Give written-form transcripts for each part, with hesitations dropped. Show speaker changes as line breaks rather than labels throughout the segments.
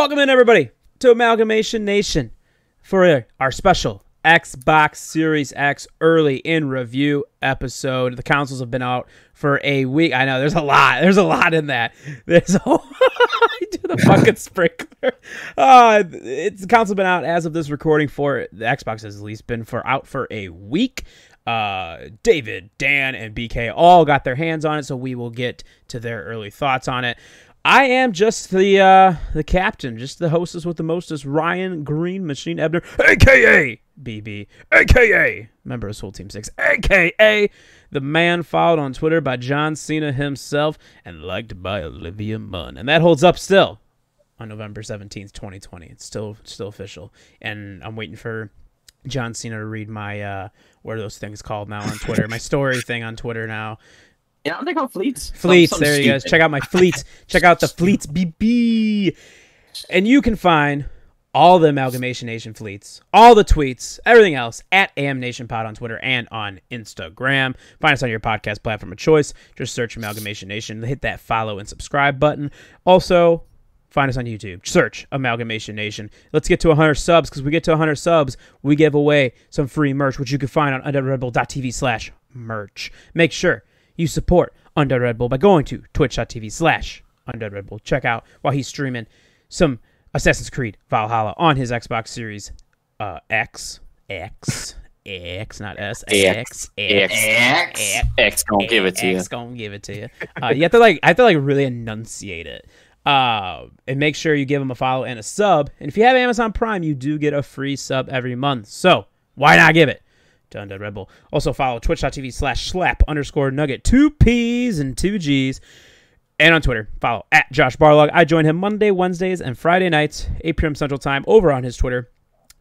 Welcome in, everybody, to Amalgamation Nation for our special Xbox Series X early in review episode. The consoles have been out for a week. I know there's a lot. There's a lot in that. There's a I do the fucking sprinkler. The console's been out as of this recording for the Xbox has at least been out for a week. David, Dan, and BK all got their hands on it, so we will get to their early thoughts on it. I am just the captain, just the hostess with the mostest, Ryan Green Machine Ebner, a.k.a. BB, a.k.a. member of Soul Team 6, a.k.a. the man followed on Twitter by John Cena himself and liked by Olivia Munn. And that holds up still on November 17th, 2020. It's still official. And I'm waiting for John Cena to read my, what are those things called now on Twitter? My story thing on Twitter now.
Yeah, aren't they called fleets?
Fleets, there you go. Check out my fleets. Check out the fleets, BB. And you can find all the Amalgamation Nation fleets, all the tweets, everything else at AM Nation Pod on Twitter and on Instagram. Find us on your podcast platform of choice. Just search Amalgamation Nation. Hit that follow and subscribe button. Also, find us on YouTube. Search Amalgamation Nation. Let's get to 100 subs, because we get to 100 subs, we give away some free merch, which you can find on undeadredbull.tv/merch. Make sure you support Undead Red Bull by going to twitch.tv/Undead Red Bull. Check out while he's streaming some Assassin's Creed Valhalla on his Xbox Series X, not S, X,
gonna give it to you.
X gonna give it to you. You have to really enunciate it. And make sure you give him a follow and a sub. And if you have Amazon Prime, you do get a free sub every month. So why not give it to Undead Red Bull? Also follow twitch.tv/slap_nugget, 2 P's and 2 G's. And on Twitter, follow at Josh Barlog. I join him Monday, Wednesdays, and Friday nights, 8 p.m. Central Time, over on his Twitter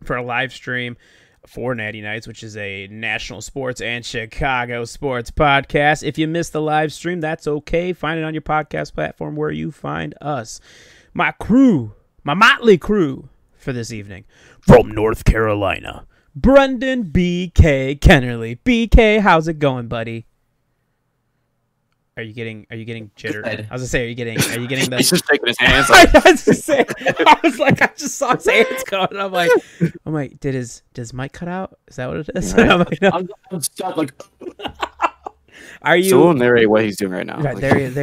for a live stream for Natty Nights, which is a national sports and Chicago sports podcast. If you missed the live stream, that's okay. Find it on your podcast platform where you find us. My crew, my motley crew for this evening, from North Carolina, Brendan BK Kennerly. BK, how's it going, buddy? Are you getting jitter? I was gonna say, are you getting the?
He's just taking his hands.
I just saw his hands going. And I'm like, does Mike cut out? Is that what it is?
Right.
I'm like, no.
I'm stuck. Like,
are you?
So we'll narrate what he's doing right now.
Right, there he is.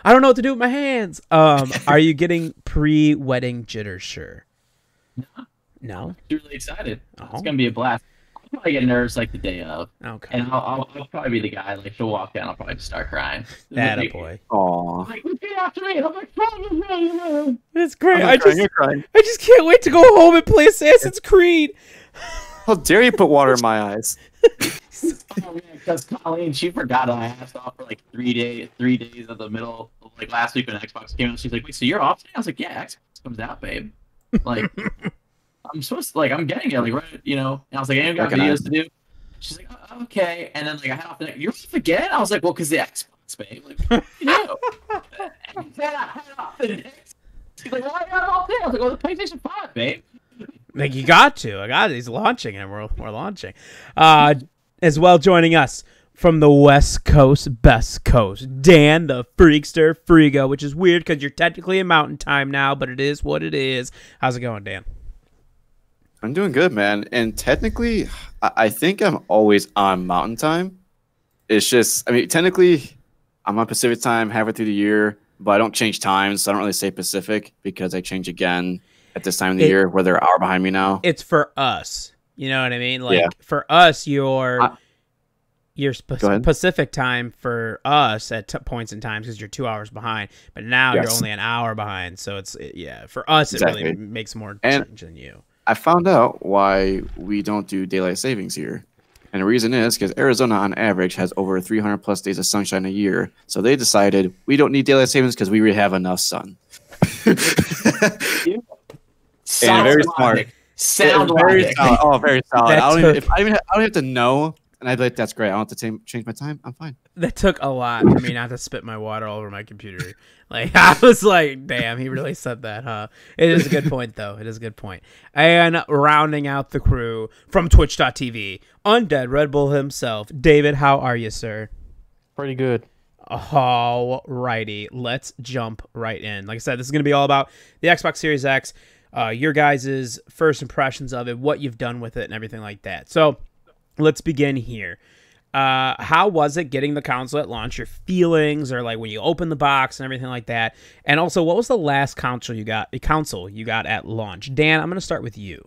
I don't know what to do with my hands. Are you getting pre-wedding jitters? Sure. No.
I'm really excited.
Oh.
It's gonna be a blast. I'll probably get nervous like the day of.
Okay.
And I'll probably be the guy, like, she'll walk down, I'll probably just start crying.
That boy.
Aww. Like, repeat after me. I'm like,
It's great.
You're crying.
I just can't wait to go home and play Assassin's Creed.
How dare you put water in my eyes? Oh man, because Colleen, she forgot I asked off for like 3 days of the middle, like last week when Xbox came out. She's like, wait, so you're off today? I was like, yeah, Xbox comes out, babe. Like, I'm supposed to, like, I'm getting it, like, right, you know. And I was like, I ain't got videos to do. She's like, oh, okay. And then, like, I had off the next, you're off again? I was like, well, because the Xbox, babe. Like, what do you do? And then I had off the next. She's like, well, I got it all day. I was like, well, the PlayStation 5, babe.
Like, you got to. I got it. He's launching, and we're launching. As well, joining us from the West Coast, Best Coast, Dan the Freakster Frigo, which is weird because you're technically in Mountain Time now, but it is what it is. How's it going, Dan?
I'm doing good, man. And technically, I think I'm always on Mountain Time. It's just, I mean, technically, I'm on Pacific Time halfway through the year, but I don't change times, so I don't really say Pacific because I change again at this time of the year, where they're an hour behind me now.
It's for us. You know what I mean? Like, for us, your Pacific time for us at points in time, because you're 2 hours behind, but now you're only an hour behind. So it's, for us, it really makes more change than you.
I found out why we don't do daylight savings here. And the reason is because Arizona, on average, has over 300 plus days of sunshine a year. So they decided we don't need daylight savings because we already have enough sun. And very smart.
Sound
very solid. Oh, very solid. I don't even have to know. And I'd be like, that's great. I don't have to change my time. I'm fine.
That took a lot for me not to spit my water all over my computer. Like, I was like, damn, he really said that, huh? It is a good point, though. It is a good point. And rounding out the crew from twitch.tv, Undead Red Bull himself. David, how are you, sir?
Pretty good.
Alrighty, let's jump right in. Like I said, this is going to be all about the Xbox Series X, your guys' first impressions of it, what you've done with it, and everything like that. So let's begin here. How was it getting the console at launch? Your feelings, or like when you opened the box and everything like that. And also, what was the last console you got at launch? Dan, I'm going to start with you.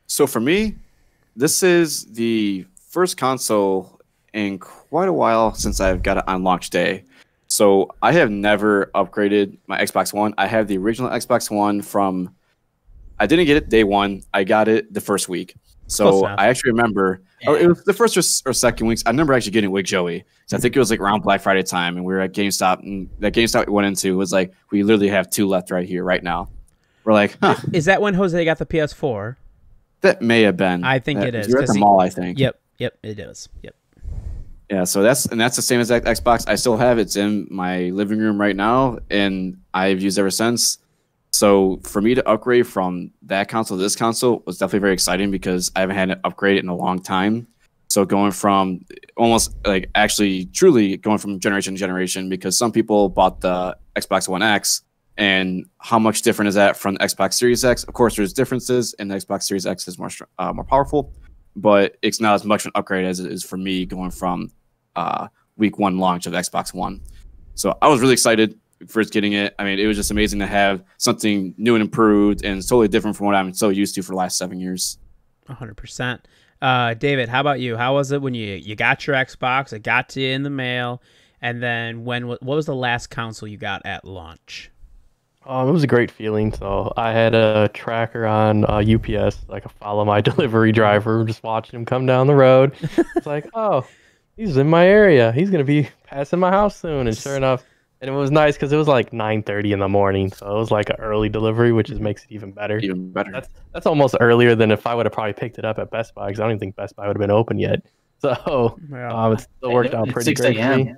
So for me, this is the first console in quite a while since I've got it on launch day. So I have never upgraded my Xbox One. I have the original Xbox One I didn't get it day one. I got it the first week. So I actually remember, it was the first or second weeks. I remember actually getting it with Joey. So I think it was like around Black Friday time, and we were at GameStop, and that GameStop we went into was like, we literally have 2 left right here, right now. We're like, huh.
Is that when Jose got the PS4?
That may have been.
I think it is.
You're at the mall, I think.
Yep, it is. Yep.
Yeah, so that's the same exact Xbox. I still have it. It's in my living room right now, and I've used it ever since. So for me to upgrade from that console to this console was definitely very exciting because I haven't had an upgrade in a long time. So going from almost like actually truly going from generation to generation, because some people bought the Xbox One X, and how much different is that from the Xbox Series X? Of course, there's differences, and the Xbox Series X is more powerful, but it's not as much an upgrade as it is for me going from week one launch of Xbox One. So I was really excited first getting it. I mean, it was just amazing to have something new and improved and totally different from what I'm so used to for the last 7 years.
100%. David, how about you? How was it when you got your Xbox? It got to you in the mail, and then what was the last console you got at launch?
It was a great feeling. So I had a tracker on UPS. I could follow my delivery driver, just watching him come down the road. It's like, oh, he's in my area. He's going to be passing my house soon. And sure enough, and it was nice because it was like 9:30 in the morning. So it was like an early delivery, which makes it even better.
Even better.
That's almost earlier than if I would have probably picked it up at Best Buy, because I don't even think Best Buy would have been open yet. So it still worked out pretty great for me.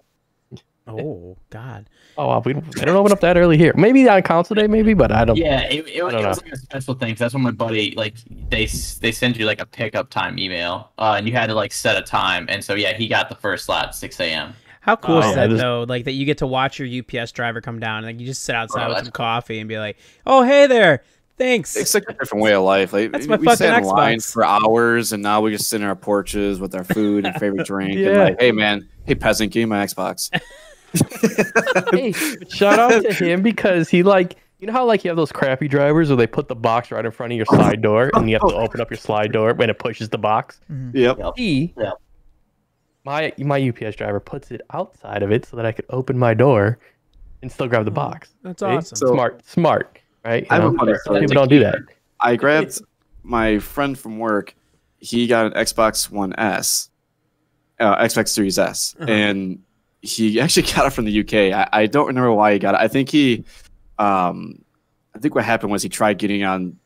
Oh, God.
Oh, wow. They don't open up that early here. Maybe on console day, maybe, but I don't.
Yeah, it was like a special thing. That's when my buddy, like, they send you like a pickup time email, and you had to like set a time. And so yeah, he got the first slot at 6 a.m.
How cool is that though? Like that you get to watch your UPS driver come down, and like you just sit outside with some coffee and be like, "Oh, hey there, thanks."
It's like a different way of life. Like
that's my
we
fucking
sat in
Xbox.
line for hours, and now we just sit in our porches with our food and favorite drink. And like, hey man, hey peasant, give me my Xbox.
Hey, shout out to him because he like, you know how like you have those crappy drivers where they put the box right in front of your slide door and you have to open up your slide door when it pushes the box.
Mm-hmm.
Yep. My UPS driver puts it outside of it so that I could open my door and still grab the box.
That's awesome.
So,
smart, right?
I have a funny story.
People don't do that.
I grabbed my friend from work. He got an Xbox One S, Xbox Series S, and he actually got it from the UK. I don't remember why he got it. I think what happened was he tried getting on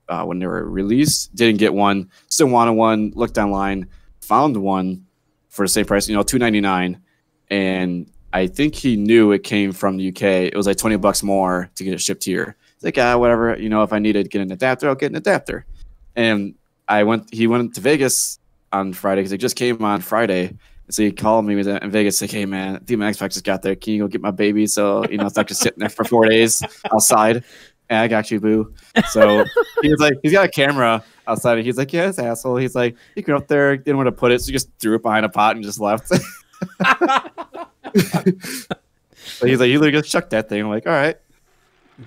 when they were released, didn't get one, still wanted one, looked online, found one for the same price, $2.99, and I think he knew it came from the UK. It was like $20 more to get it shipped here. He's like, whatever, if I needed to get an adapter, I'll get an adapter. And he went to Vegas on Friday because it just came on Friday. So he called me in Vegas, like, hey, man, I think my Xbox just got there. Can you go get my baby? So, it's not just sitting there for 4 days outside. And I got you, boo. So he was like, he's got a camera outside. And he's like, yeah, this asshole. He's like, he went up there, didn't want to put it. So he just threw it behind a pot and just left. So he's like, you literally just chucked that thing. I'm like, all right.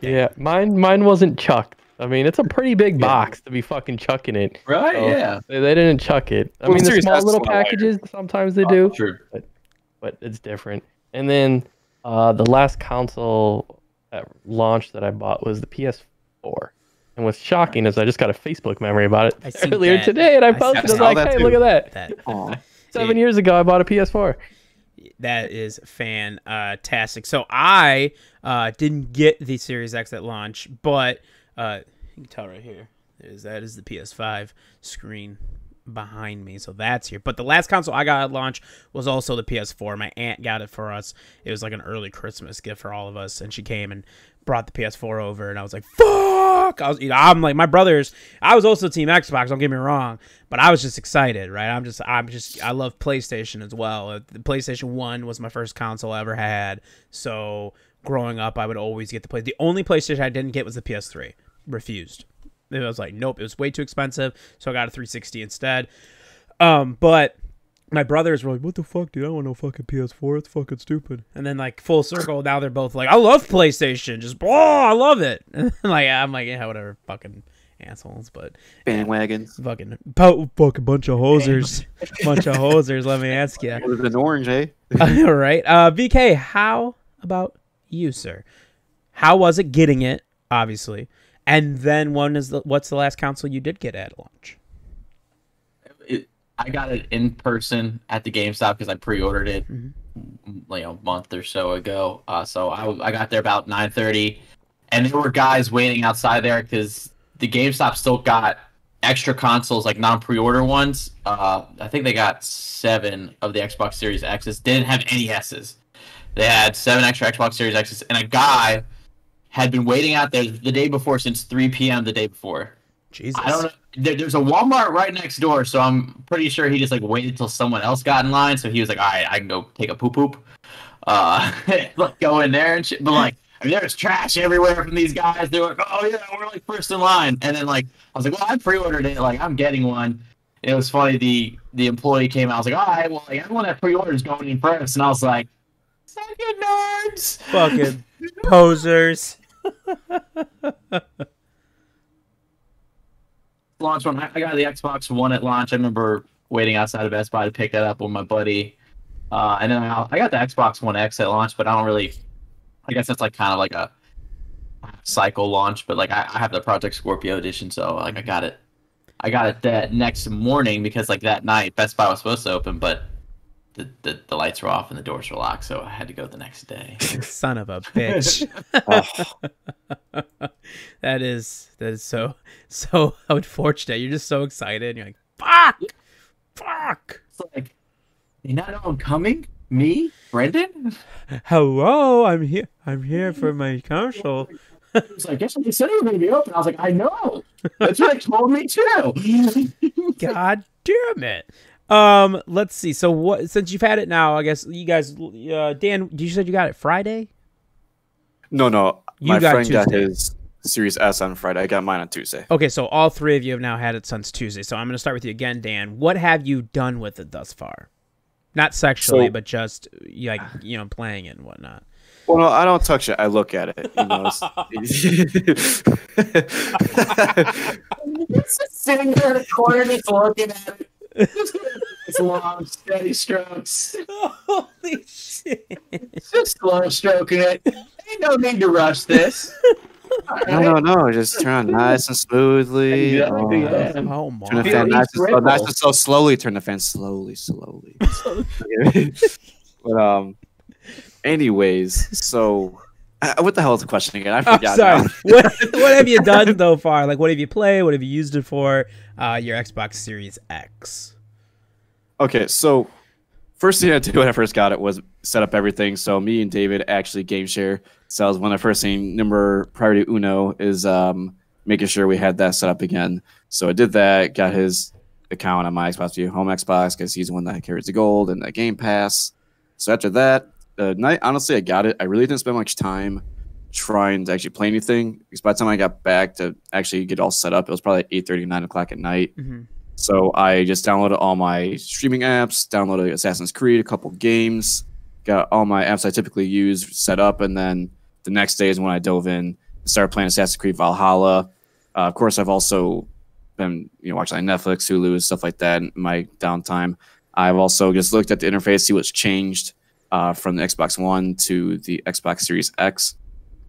Yeah, mine wasn't chucked. I mean, it's a pretty big box to be fucking chucking it.
Right?
So
yeah.
They didn't chuck it. I mean, the small little packages, sometimes they do.
True.
But it's different. And then the last console at launch that I bought was the PS4. And what's shocking is I just got a Facebook memory about it earlier today, and I posted. I was like, hey, look at that. 7 years ago, I bought a PS4.
That is fantastic. So I didn't get the Series X at launch, but you can tell right here. That is the PS5 screen behind me, so that's here. But the last console I got at launch was also the PS4. My aunt got it for us. It was like an early Christmas gift for all of us, and she came and brought the PS4 over, and I was like, "Fuck!" I'm like, my brothers. I was also Team Xbox. Don't get me wrong, but I was just excited, right? I love PlayStation as well. The PlayStation 1 was my first console I ever had, so growing up, I would always get the play. The only PlayStation I didn't get was the PS3. Refused. It was like, nope, it was way too expensive, so I got a 360 instead. But my brothers were like, what the fuck, dude? I don't want no fucking PS4. It's fucking stupid. And then, like, full circle, now they're both like, I love PlayStation. Just, I love it. And like, I'm like, yeah, whatever, fucking assholes. But
bandwagons.
Fucking bunch of hosers. Bunch of hosers, let me ask you.
It was an orange, eh?
All right. BK, how about you, sir? How was it getting it, obviously? And then what's the last console you did get at launch?
I got it in person at the GameStop because I pre-ordered it a month or so ago. So I got there about 9:30, and there were guys waiting outside there because the GameStop still got extra consoles, like non-pre-order ones. I think they got 7 of the Xbox Series X's. Didn't have any S's. They had 7 extra Xbox Series X's, and a guy had been waiting out there the day before since 3 p.m. the day before.
Jesus.
I don't know. There's a Walmart right next door, so I'm pretty sure he just like waited till someone else got in line. So he was like, "All right, I can go take a poop. Like go in there and shit." But like, I mean, there's trash everywhere from these guys. They're like, "Oh yeah, we're like first in line." And then like, I was like, "Well, I pre-ordered it. Like, I'm getting one." And it was funny. The employee came out. I was like, "All right, well, like, everyone that pre-ordered is going in first." And I was like, "Fucking nerds,
fucking posers."
Launch one. I got the Xbox One at launch. I remember waiting outside of Best Buy to pick that up with my buddy. And then I got the Xbox One X at launch, but I don't really. I guess that's like kind of like a cycle launch, but like I have the Project Scorpio edition, so like I got it that next morning because like that night Best Buy was supposed to open, but the lights were off and the doors were locked, so I had to go the next day.
Son of a bitch. That is so unfortunate. You're just so excited. You're like, fuck.
It's like, you not know I'm coming? Me, Brendan?
Hello, I'm here for my console.
It was like, yes, they said it was going to be open. I was like, I know. That's what they told me too.
God damn it. Let's see. So what? Since you've had it now, I guess you guys. Dan, you said you got it Friday.
No. My
got
friend got
Tuesday.
his Series S on Friday. I got mine on Tuesday.
Okay, so all 3 of you have now had it since Tuesday. So I'm going to start with you again, Dan. What have you done with it thus far? Not sexually, but just like playing it and whatnot.
Well, no, I don't touch it. I look at it. You know,
Just sitting there in the corner, just looking at it. It's long, steady strokes.
Holy shit!
Just slow stroking it. Ain't no need to rush this.
No. Just turn on nice and smoothly.
Yeah.
Oh my!
Turn the fan nice and so slowly. Turn the fan slowly. But anyways, so what the hell is the question again? I forgot.
Sorry. What have you done so far? Like, what have you played? What have you used it for? Your Xbox Series X.
Okay, so first thing I did when I first got it was set up everything. So me and David actually game share. So that was one of the first thing. Number priority uno is making sure we had that set up again. So I did that. Got his account on my Xbox View Home Xbox because he's the one that carries the gold and the Game Pass. So after that, night honestly I got it. I really didn't spend much time trying to actually play anything because by the time I got back to actually get all set up, it was probably 8:30, 9 o'clock at night.
Mm-hmm.
So I just downloaded all my streaming apps, downloaded Assassin's Creed, a couple games, got all my apps I typically use set up, and then the next day is when I dove in and started playing Assassin's Creed Valhalla. Of course, I've also been watching like Netflix, Hulu, stuff like that in my downtime. I've also just looked at the interface, see what's changed from the Xbox One to the Xbox Series X,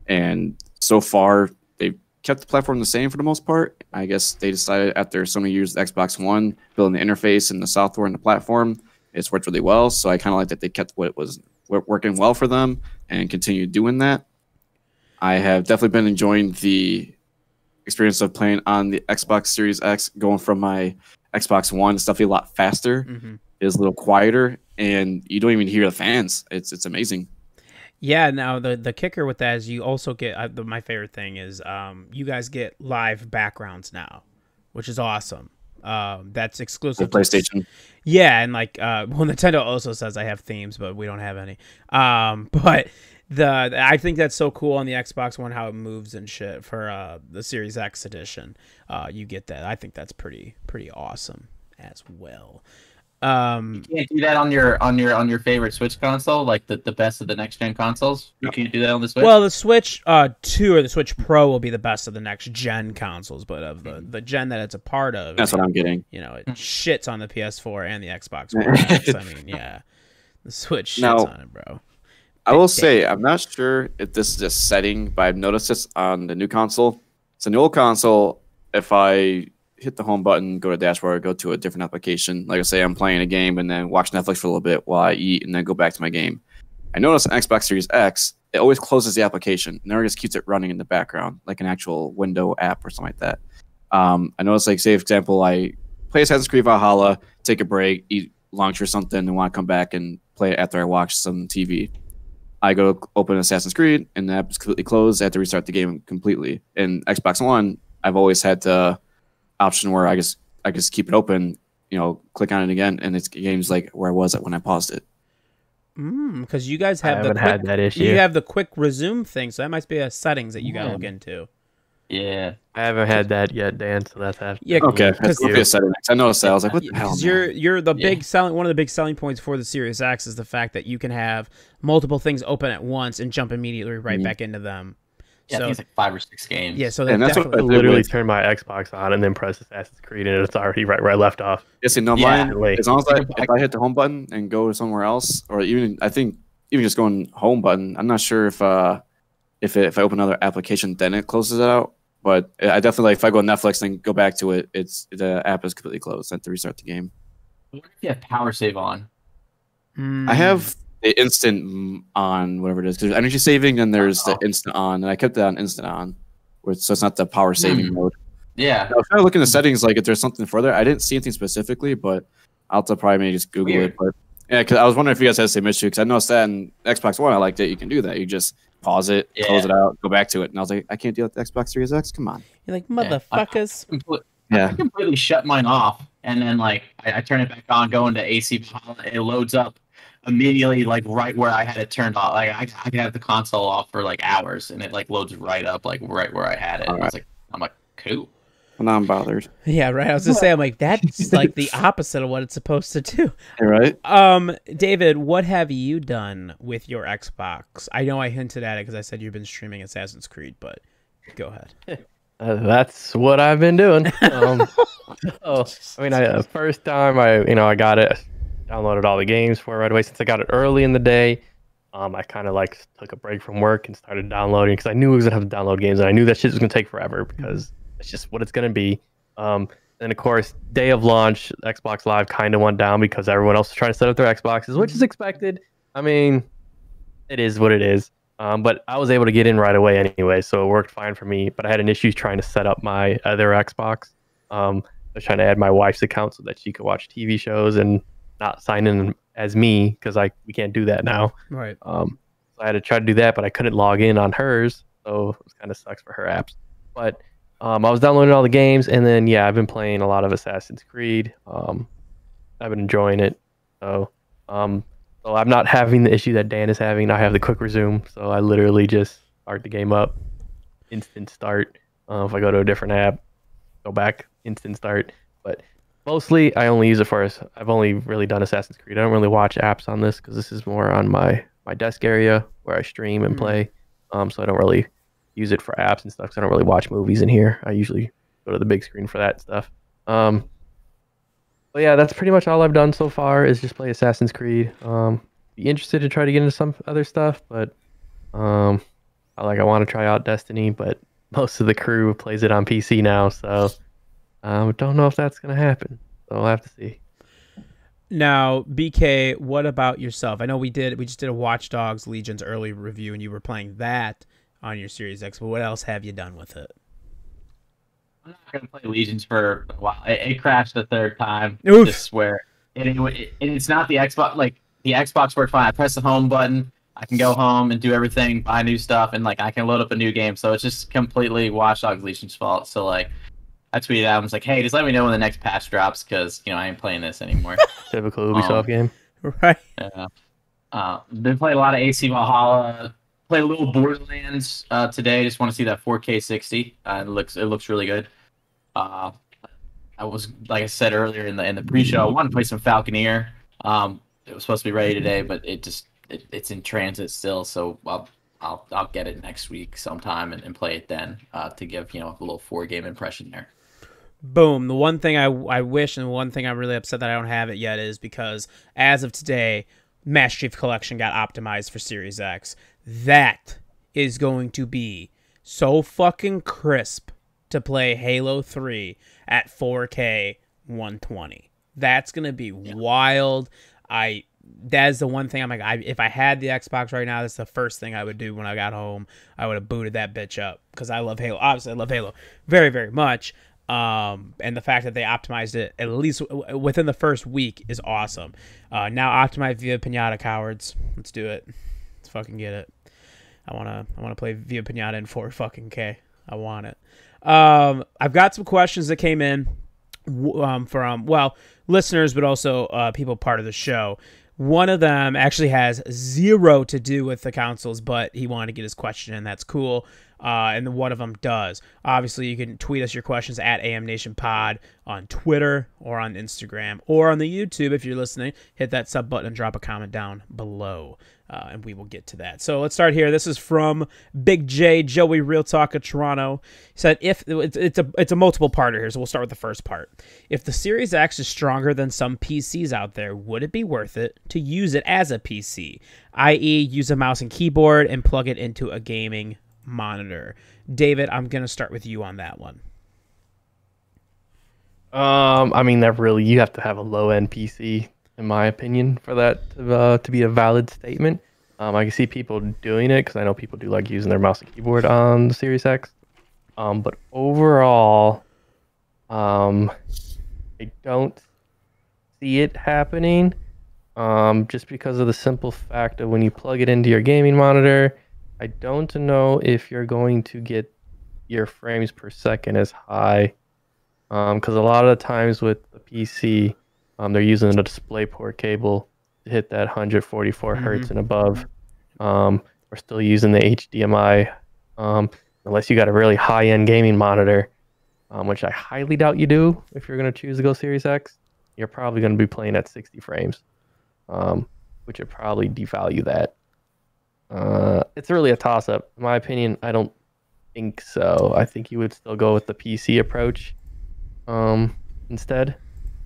and so far they've kept the platform the same for the most part. I guess they decided after so many years of the Xbox One, building the interface and the software and the platform, it's worked really well. So I kind of like that they kept what was working well for them and continued doing that. I have definitely been enjoying the experience of playing on the Xbox Series X, going from my Xbox One, stuff a lot faster.
Mm-hmm.
It's a little quieter, and you don't even hear the fans. It's amazing.
Yeah, now the kicker with that is you also get my favorite thing is you guys get live backgrounds now, which is awesome. That's exclusive
The PlayStation.
Yeah, and like well, Nintendo also says I have themes, but we don't have any. But I think that's so cool on the Xbox One how it moves and shit for the Series X edition. You get that. I think that's pretty awesome as well.
You can't do that on your favorite Switch console, like the best of the next gen consoles. You can't do that on the Switch.
Well, the Switch 2 or the Switch Pro will be the best of the next gen consoles, but of the gen that it's a part of,
That's what I'm getting.
You know, it shits on the PS4 and the Xbox One X. I mean, yeah, the Switch shits on it, bro.
I will say I'm not sure if this is a setting, but I've noticed this on the new console. So, the old console, if I hit the home button, go to dashboard, go to a different application. Like I say, I'm playing a game and then watch Netflix for a little bit while I eat and then go back to my game. I noticed on Xbox Series X, it always closes the application. It never just keeps it running in the background, like an actual window app or something like that. I noticed, like, say, for example, I play Assassin's Creed Valhalla, take a break, eat lunch or something, and want to come back and play it after I watch some TV. I go open Assassin's Creed, and the app is completely closed. I have to restart the game completely. In Xbox One, I've always had the option where I just keep it open, click on it again, and it's games like where I was at when I paused it.
Because you guys have
had that issue.
You have the quick resume thing, so that must be a settings that you gotta look into.
Yeah,
I haven't had that yet, Dan. So that's happening.
Yeah,
okay. That's be a setting. I noticed that. I was like, what the hell?
You're the big selling. One of the big selling points for the Series X is the fact that you can have multiple things open at once and jump immediately right back into them.
Yeah,
so,
I think it's like 5 or 6 games.
Yeah, so
that's what I
literally turn my Xbox on and then press Assassin's Creed, and it's already right where I left off.
Yes, no, mine. As long as if I hit the home button and go somewhere else, or even I think even just going home button, I'm not sure if I open another application, then it closes it out. But I definitely, like, if I go to Netflix and go back to it, the app is completely closed. I have to restart the game.
What if you have power save on?
I have the instant on, whatever it is. There's energy saving, and there's the instant on, and I kept that on instant on, so it's not the power saving mode.
Yeah.
I was trying to look in the settings, like if there's something further. I didn't see anything specifically, but I'll have to probably maybe just Google it. But yeah, because I was wondering if you guys had the same issue, because I noticed that in Xbox One, I liked it. You can do that. You just pause it, close it out, go back to it, and I was like, I can't deal with the Xbox Series X. Come on.
You're like, motherfuckers.
I completely shut mine off, and then like I turn it back on, go into AC, it loads up immediately, like right where I had it turned off. Like I could have the console off for like hours, and it like loads right up, like right where I had it. I'm like, cool.
Well, now I'm bothered.
Yeah, right. I was gonna say, I'm like, that's like the opposite of what it's supposed to do.
You're right.
David, what have you done with your Xbox? I know I hinted at it because I said you've been streaming Assassin's Creed, but go ahead.
That's what I've been doing. First time I got it, downloaded all the games for it right away. Since I got it early in the day, I kind of like took a break from work and started downloading because I knew I was gonna have to download games, and I knew that shit was gonna take forever because it's just what it's gonna be. And of course, day of launch, Xbox Live kind of went down because everyone else was trying to set up their Xboxes, which is expected. I mean, it is what it is. But I was able to get in right away anyway, so it worked fine for me. But I had an issue trying to set up my other Xbox. I was trying to add my wife's account so that she could watch TV shows and not sign in as me because we can't do that now.
Right.
So I had to try to do that, but I couldn't log in on hers, so it kind of sucks for her apps. But I was downloading all the games, and then I've been playing a lot of Assassin's Creed. I've been enjoying it. So I'm not having the issue that Dan is having. I have the quick resume, so I literally just start the game up, instant start. If I go to a different app, go back, instant start. But mostly, I only use it for. I've only really done Assassin's Creed. I don't really watch apps on this because this is more on my desk area where I stream and play. So I don't really use it for apps and stuff. Cause I don't really watch movies in here. I usually go to the big screen for that stuff. But yeah, that's pretty much all I've done so far is just play Assassin's Creed. Be interested to try to get into some other stuff, but I want to try out Destiny, but most of the crew plays it on PC now, so don't know if that's gonna happen. So we'll have to see.
Now, BK, what about yourself? I know we just did a Watch Dogs Legion's early review, and you were playing that on your Series X. But what else have you done with it?
I'm not gonna play Legions for a while. It crashed the third time.
Oof.
Just swear. It's not the Xbox. Like the Xbox worked fine. I press the home button. I can go home and do everything, buy new stuff, and like I can load up a new game. So it's just completely Watch Dogs Legion's fault. So like I tweeted out, I was like, hey, just let me know when the next patch drops because I ain't playing this anymore.
Typical Ubisoft game.
Right.
Been playing a lot of AC Valhalla. Played a little Borderlands today. Just want to see that 4K 60. It looks really good. I was, like I said earlier in the pre-show, I wanted to play some Falconeer. It was supposed to be ready today, but it's in transit still. So I'll get it next week sometime and play it then to give a little 4-game impression there.
Boom. The one thing I wish, and the one thing I'm really upset that I don't have it yet is because as of today, Master Chief Collection got optimized for Series X. That is going to be so fucking crisp to play Halo 3 at 4K 120. That's going to be wild. That is the one thing I'm like, if I had the Xbox right now, that's the first thing I would do when I got home. I would have booted that bitch up because I love Halo. Obviously, I love Halo very, very much. And the fact that they optimized it at least within the first week is awesome. Now optimize via Pinata, cowards. Let's do it. Let's fucking get it. I wanna play via Pinata in 4K. I want it. I've got some questions that came in from listeners, but also people part of the show. One of them actually has zero to do with the consoles, but he wanted to get his question in. That's cool. And one of them does. Obviously, you can tweet us your questions at AMNationPod on Twitter or on Instagram or on the YouTube. If you're listening, hit that sub button and drop a comment down below, and we will get to that. So let's start here. This is from Big J, Joey Real Talk of Toronto. He said, if it's a multiple parter here, so we'll start with the first part. If the Series X is stronger than some PCs out there, would it be worth it to use it as a PC, i.e. use a mouse and keyboard and plug it into a gaming monitor? David, I'm going to start with you on that one.
I mean, you have to have a low-end PC, in my opinion, for that to be a valid statement. I can see people doing it because I know people do like using their mouse and keyboard on the Series X. But overall, I don't see it happening. Just because of the simple fact of when you plug it into your gaming monitor, I don't know if you're going to get your frames per second as high, because a lot of the times with the PC, they're using a DisplayPort cable to hit that 144 hertz and above. We're still using the HDMI, unless you got a really high-end gaming monitor, which I highly doubt you do if you're going to choose to go Series X. You're probably going to be playing at 60 frames, which would probably devalue that. It's really a toss-up. In my opinion, I don't think so. I think you would still go with the PC approach instead.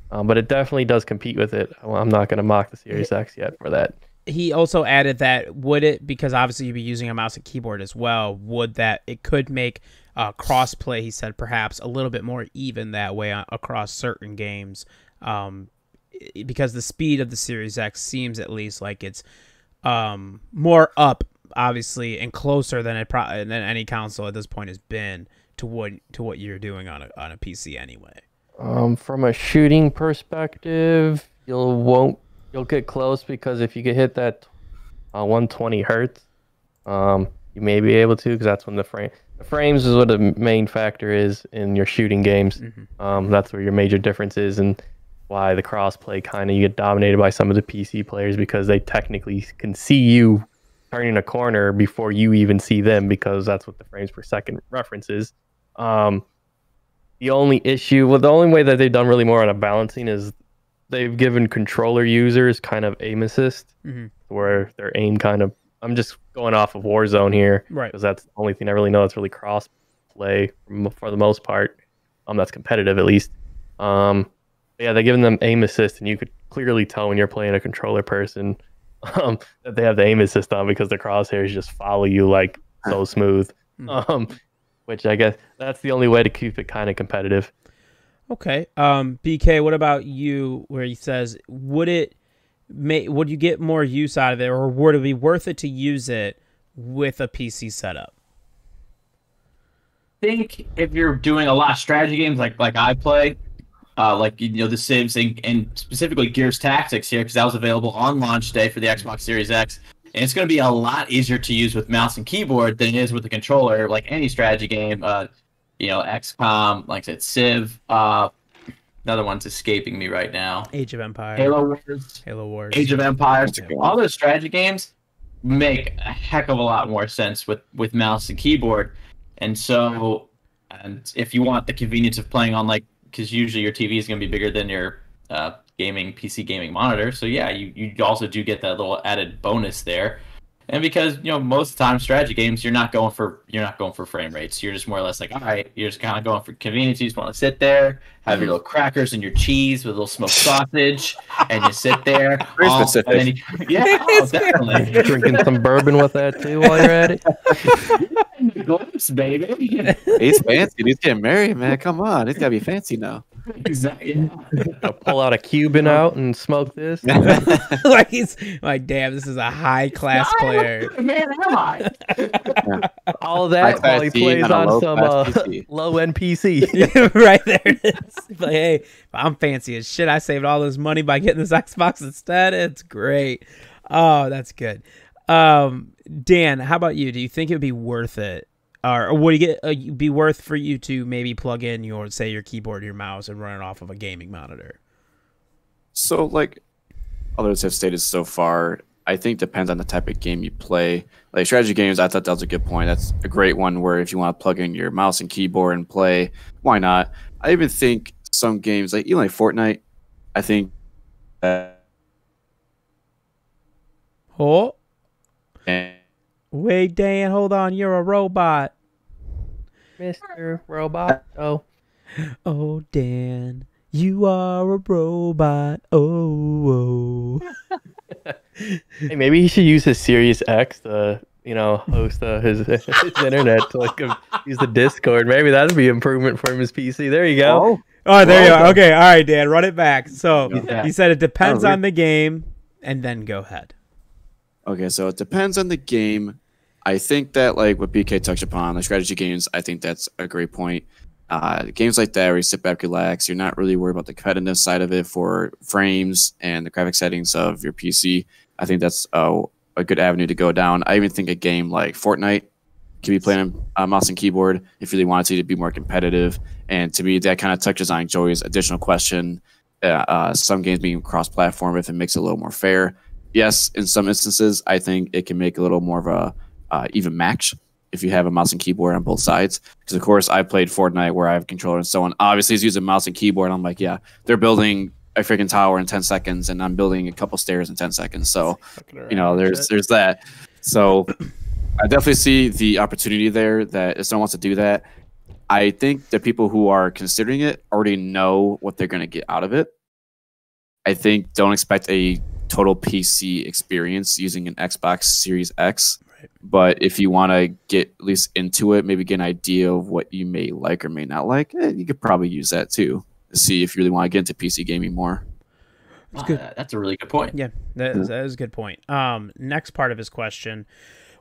But it definitely does compete with it. I'm not going to mock the Series X yet for that.
He also added that because obviously you'd be using a mouse and keyboard as well, it could make cross-play, he said, perhaps a little bit more even that way across certain games, because the speed of the Series X seems at least like it's more up, obviously, and closer than than any console at this point has been to what you're doing on a PC anyway.
From a shooting perspective, you'll get close, because if you could hit that 120 hertz, you may be able to, because that's when the frames is what the main factor is in your shooting games. That's where your major difference is, and why the crossplay kind of you get dominated by some of the PC players, because they technically can see you turning a corner before you even see them, because that's what the frames per second reference is. The only way that they've done really more on a balancing is they've given controller users kind of aim assist, where their aim kind of, I'm just going off of Warzone here,
right?
Because that's the only thing I really know that's really cross play for the most part. That's competitive at least. Yeah, they're giving them aim assist, and you could clearly tell when you're playing a controller person that they have the aim assist on, because the crosshairs just follow you like so smooth. Which I guess that's the only way to keep it kind of competitive.
Okay. BK, what about you, where he says, would you get more use out of it, or would it be worth it to use it with a PC setup?
think if you're doing a lot of strategy games like I play, like the Sims and specifically Gears Tactics here, because that was available on launch day for the Xbox Series X, and it's going to be a lot easier to use with mouse and keyboard than it is with the controller. Like any strategy game, XCOM, like I said, Civ. Another one's escaping me right now.
Age of Empires.
Halo Wars. Age of Empires. All those strategy games make a heck of a lot more sense with mouse and keyboard. And so, and if you want the convenience of playing on because usually your TV is going to be bigger than your PC gaming monitor. So yeah, you also do get that little added bonus there. And because most of the time strategy games you're not going for frame rates. You're just more or less like, all right, you're just kind of going for convenience. You just want to sit there, have your little crackers and your cheese with a little smoked sausage, and you sit there.
Very specific.
Definitely.
Drinking some bourbon with that too while you're at it.
Glimpse, baby.
He's fancy. He's getting married, man. Come on, he's gotta be fancy now.
Exactly.
I'll pull out a Cuban out and smoke this.
Like he's like, damn, this is a high class player.
Man, am I?
All of that while he plays on some low end PC.
Right there it is. Like, hey, I'm fancy as shit. I saved all this money by getting this Xbox instead. It's great. Oh, that's good. Dan, how about you? Do you think it would be worth it? Or would it be worth for you to maybe plug in your keyboard, your mouse, and run it off of a gaming monitor?
So, like others have stated so far, I think depends on the type of game you play. Like strategy games, I thought that was a good point. That's a great one where if you want to plug in your mouse and keyboard and play, why not? I even think some games, like even like Fortnite, I think
Oh. Wait, Dan, hold on. You're a robot.
Mr. Robot.
Oh, Dan, you are a robot. Oh.
Hey, maybe he should use his Series X to, host his internet to use the Discord. Maybe that'd be improvement for his PC. There you go.
Oh, there you are. Okay, all right, Dan, run it back. So you said it depends on the game, and then go ahead.
Okay, so it depends on the game. I think that like what BK touched upon, the strategy games, I think that's a great point. Games like that where you sit back, relax, you're not really worried about the competitive side of it for frames and the graphic settings of your PC. I think that's a good avenue to go down. I even think a game like Fortnite can be played on mouse and keyboard if you really wanted to be more competitive. And to me, that kind of touches on Joey's additional question. Some games being cross-platform if it makes it a little more fair. Yes, in some instances, I think it can make a little more of a even match if you have a mouse and keyboard on both sides. Because, of course, I played Fortnite where I have a controller and someone obviously is using mouse and keyboard. And I'm like, yeah, they're building a freaking tower in 10 seconds and I'm building a couple stairs in 10 seconds. So, there's that. So I definitely see the opportunity there that if someone wants to do that, I think the people who are considering it already know what they're going to get out of it. I think don't expect a total PC experience using an Xbox Series X. Right. But if you want to get at least into it, maybe get an idea of what you may like or may not like, you could probably use that too to see if you really want to get into PC gaming more.
That's good.
That's a really good point.
Yeah, that is a good point. Next part of his question.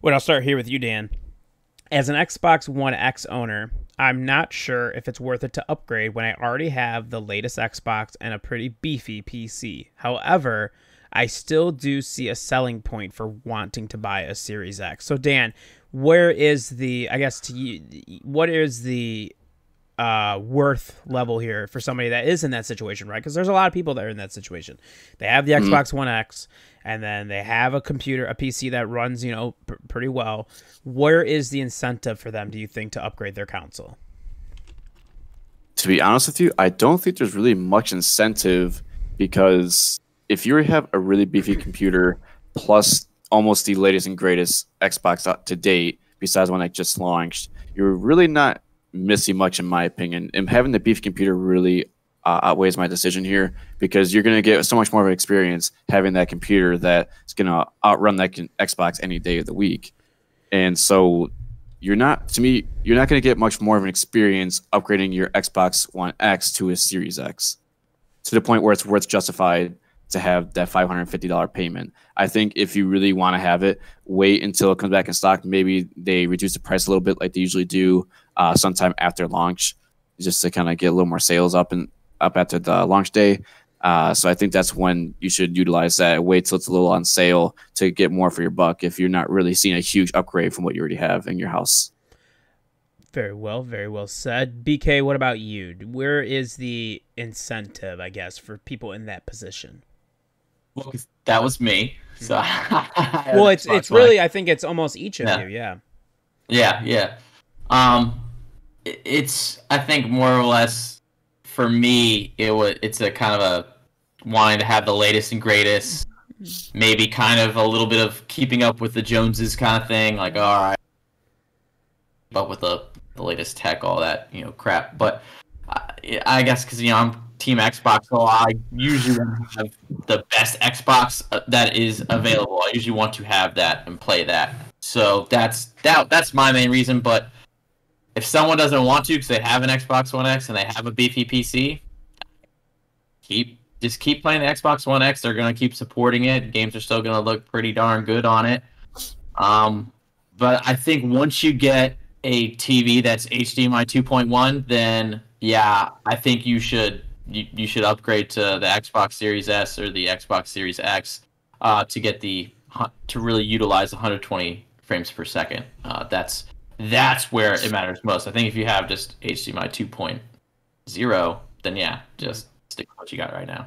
Well, I'll start here with you, Dan. As an Xbox One X owner, I'm not sure if it's worth it to upgrade when I already have the latest Xbox and a pretty beefy PC. However, I still do see a selling point for wanting to buy a Series X. So, Dan, where is the, I guess, to you, what is the worth level here for somebody that is in that situation, right? Because there's a lot of people that are in that situation. They have the Xbox One X, and then they have a computer, a PC that runs, pretty well. Where is the incentive for them, do you think, to upgrade their console?
To be honest with you, I don't think there's really much incentive because if you have a really beefy computer plus almost the latest and greatest Xbox to date, besides one that just launched, you're really not missing much, in my opinion. And having the beefy computer really outweighs my decision here because you're going to get so much more of an experience having that computer that is going to outrun that Xbox any day of the week. And so you're not going to get much more of an experience upgrading your Xbox One X to a Series X to the point where it's worth justified to have that $550 payment. I think if you really want to have it, wait until it comes back in stock. Maybe they reduce the price a little bit like they usually do sometime after launch, just to kind of get a little more sales up after the launch day. So I think that's when you should utilize that. Wait till it's a little on sale to get more for your buck if you're not really seeing a huge upgrade from what you already have in your house.
Very well said. BK, what about you? Where is the incentive, I guess, for people in that position?
Well, 'cause that was me. So
well, it's really, I think it's almost each of you. Yeah.
Yeah. It's, I think, more or less for me, it's a kind of a wanting to have the latest and greatest, maybe kind of a little bit of keeping up with the Joneses kind of thing. Like, all right, keep up with the latest tech, all that, crap. But I guess because, I'm Team Xbox, so I usually want to have the best Xbox that is available. I usually want to have that and play that. So that's my main reason. But if someone doesn't want to because they have an Xbox One X and they have a beefy PC, just keep playing the Xbox One X. They're going to keep supporting it. Games are still going to look pretty darn good on it. But I think once you get a TV that's HDMI 2.1, then yeah, I think you should upgrade to the Xbox Series S or the Xbox Series X to really utilize 120 frames per second. That's where it matters most. I think if you have just HDMI 2.0, then yeah, just stick with what you got right now.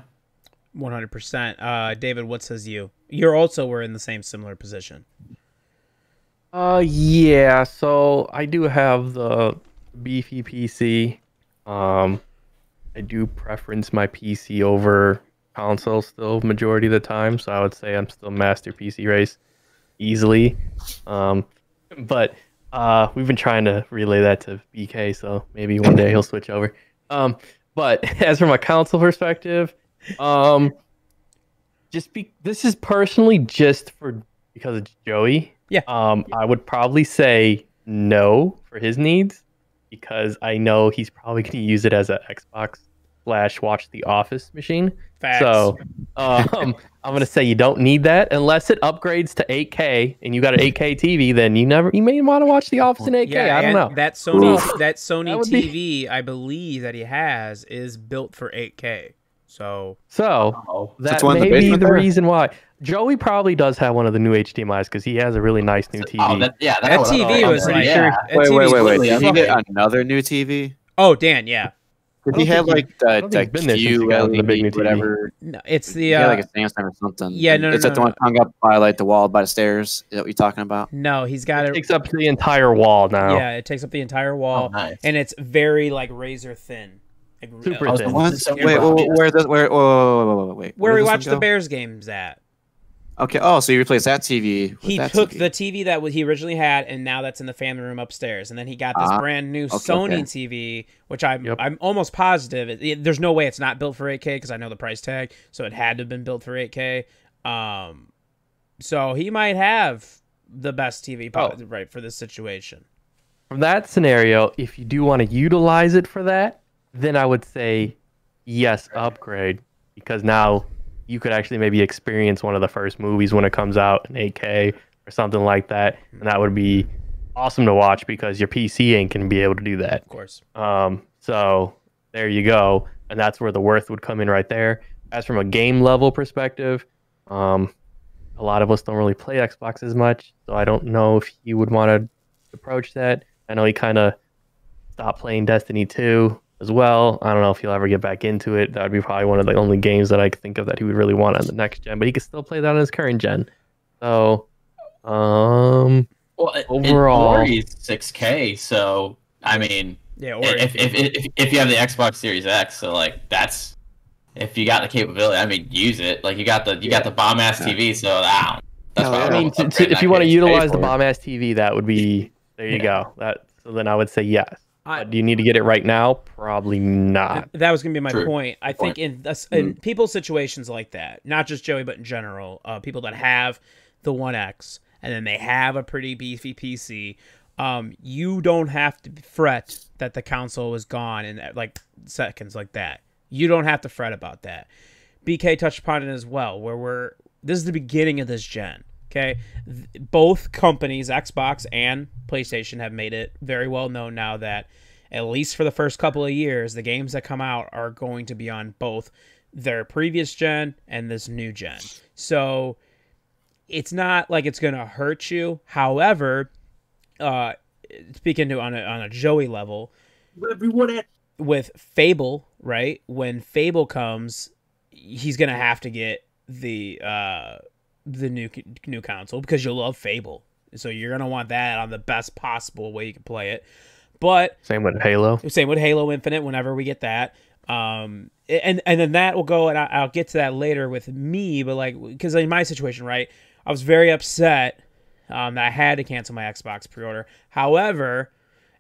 100%. David, what says you? We're in the same similar position.
Yeah, so I do have the beefy PC. I do preference my PC over console still majority of the time, so I would say I'm still master PC race easily. But we've been trying to relay that to BK, so maybe one day he'll switch over. But as from a console perspective, this is personally just because of Joey.
Yeah.
I would probably say no for his needs because I know he's probably going to use it as an Xbox / watch The Office machine.
Facts.
So I'm going to say you don't need that unless it upgrades to 8K and you got an 8K TV. Then you may want to watch The Office in 8K.
Yeah,
I don't know.
That Sony TV, I believe that he has, is built for 8K. So that may be the reason why. Joey probably does have one of the new HDMIs because he has a really nice new TV. that TV was like...
Wait. Did he get another new TV?
Oh, Dan, yeah.
Did he have like the Q LED, whatever?
No, it's the...
He had like a Samsung or something.
Yeah, no.
It's the one hung up by like the wall by the stairs. Is that what you're talking about?
No, he's got
it. Takes up the entire wall now.
Yeah, it takes up the entire wall. Oh, nice. And it's very like razor thin.
Super thin.
Wait.
Where we watch the Bears games at.
Okay. Oh, so you replaced that TV.
He took the TV that he originally had, and now that's in the family room upstairs. And then he got this brand new Sony TV, which I'm almost positive there's no way it's not built for 8K because I know the price tag, so it had to have been built for 8K. So he might have the best TV right for this situation.
From that scenario, if you do want to utilize it for that, then I would say yes, upgrade, because now you could actually maybe experience one of the first movies when it comes out in 8K or something like that, and that would be awesome to watch because your PC ain't gonna be able to do that.
Of course.
So there you go, and that's where the worth would come in right there. As from a game level perspective, a lot of us don't really play Xbox as much, so I don't know if you would want to approach that. I know he kind of stopped playing Destiny 2 as well. I don't know if he'll ever get back into it. That would be probably one of the only games that I could think of that he would really want on the next gen, but he could still play that on his current gen. So, overall,
Ori's 6K. So I mean, yeah, if you have the Xbox Series X, so like that's if you got the capability. I mean, use it. Like you got the bomb ass TV. So that's
I mean, if you want to utilize the bomb ass TV, that would be there. You go. So then I would say yes. Do you need to get it right now? Probably not.
That was going to be my point. I think in people's situations like that, not just Joey, but in general, people that have the One X and then they have a pretty beefy PC, you don't have to fret that the console is gone in like seconds like that. You don't have to fret about that. BK touched upon it as well, where this is the beginning of this gen. Okay, both companies, Xbox and PlayStation, have made it very well known now that at least for the first couple of years, the games that come out are going to be on both their previous gen and this new gen. So it's not like it's going to hurt you. However, speaking to on a Joey level, with Fable, right? When Fable comes, he's going to have to get the new console because you'll love Fable. So you're going to want that on the best possible way you can play it. But
Same with Halo.
Same with Halo Infinite whenever we get that. And then that will go, and I'll get to that later with me, but like, because in my situation, right, I was very upset that I had to cancel my Xbox pre-order. However,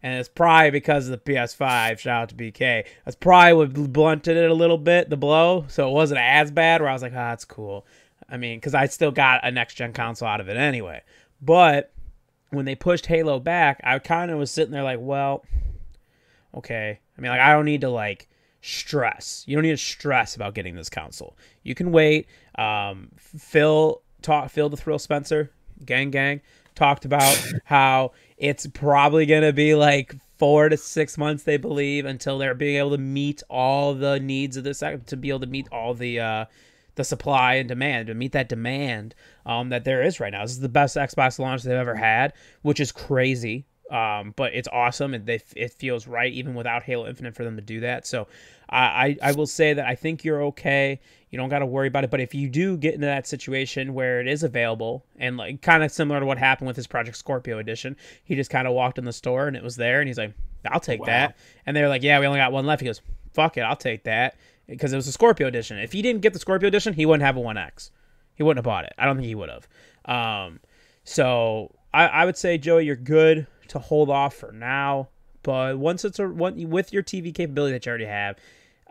and it's probably because of the PS5, shout out to BK, that's probably what blunted it a little bit, the blow, so it wasn't as bad where I was like, that's cool. I mean, because I still got a next-gen console out of it anyway. But when they pushed Halo back, I kind of was sitting there like, well, okay. I mean, like, I don't need to, like, stress. You don't need to stress about getting this console. You can wait. Phil the Thrill Spencer, gang, talked about how it's probably going to be like 4 to 6 months, they believe, until they're being able to meet all the needs of this, to be able to meet all the supply and demand, to meet that demand that there is right now. This is the best Xbox launch they've ever had, which is crazy. But it's awesome, and it feels right even without Halo Infinite for them to do that. So I will say that I think you're okay. You don't got to worry about it. But if you do get into that situation where it is available, and like kind of similar to what happened with his Project Scorpio edition, he just kind of walked in the store and it was there, and he's like, I'll take that. And they're like, yeah, we only got one left. He goes, fuck it, I'll take that, because it was a Scorpio edition. If he didn't get the Scorpio edition, he wouldn't have a 1X. He wouldn't have bought it. I don't think he would have. So I would say, Joey, you're good to hold off for now. But once with your TV capability that you already have,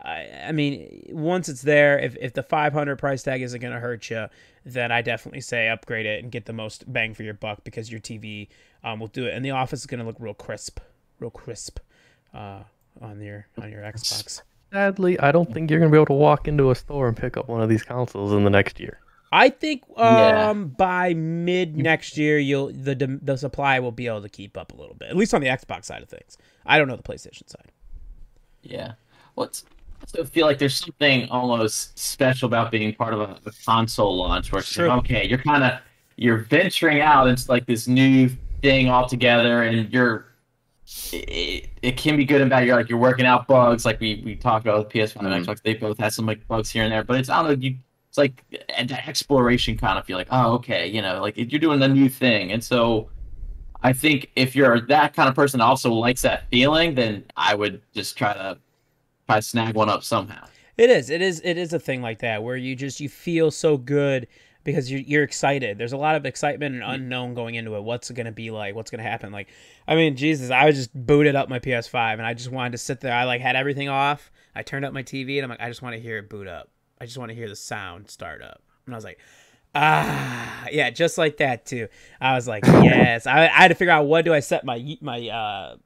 I mean, once it's there, if the $500 price tag isn't going to hurt you, then I definitely say upgrade it and get the most bang for your buck, because your TV will do it, and the office is going to look real crisp on your Xbox.
Sadly, I don't think you're going to be able to walk into a store and pick up one of these consoles in the next year.
I think by mid next year, the supply will be able to keep up a little bit, at least on the Xbox side of things. I don't know the PlayStation side.
Yeah, well, I also feel like there's something almost special about being part of a console launch, where it's like, okay, you're venturing out into like this new thing altogether, and it can be good and bad. You're working out bugs, like we talked about with PS5 and Xbox. They both have some like bugs here and there, but it's it's like an exploration kind of feel, like, oh, okay, like you're doing a new thing. And so I think if you're that kind of person that also likes that feeling, then I would just try to snag one up somehow.
It is a thing like that where you feel so good because you're excited. There's a lot of excitement and unknown going into it. What's it going to be like? What's going to happen? Like, I mean, Jesus, I was just booted up my PS5 and I just wanted to sit there. I like had everything off. I turned up my TV and I'm like, I just want to hear it boot up. I just want to hear the sound start up. And I was like, yeah, just like that too. I was like, yes. I had to figure out, what do I set my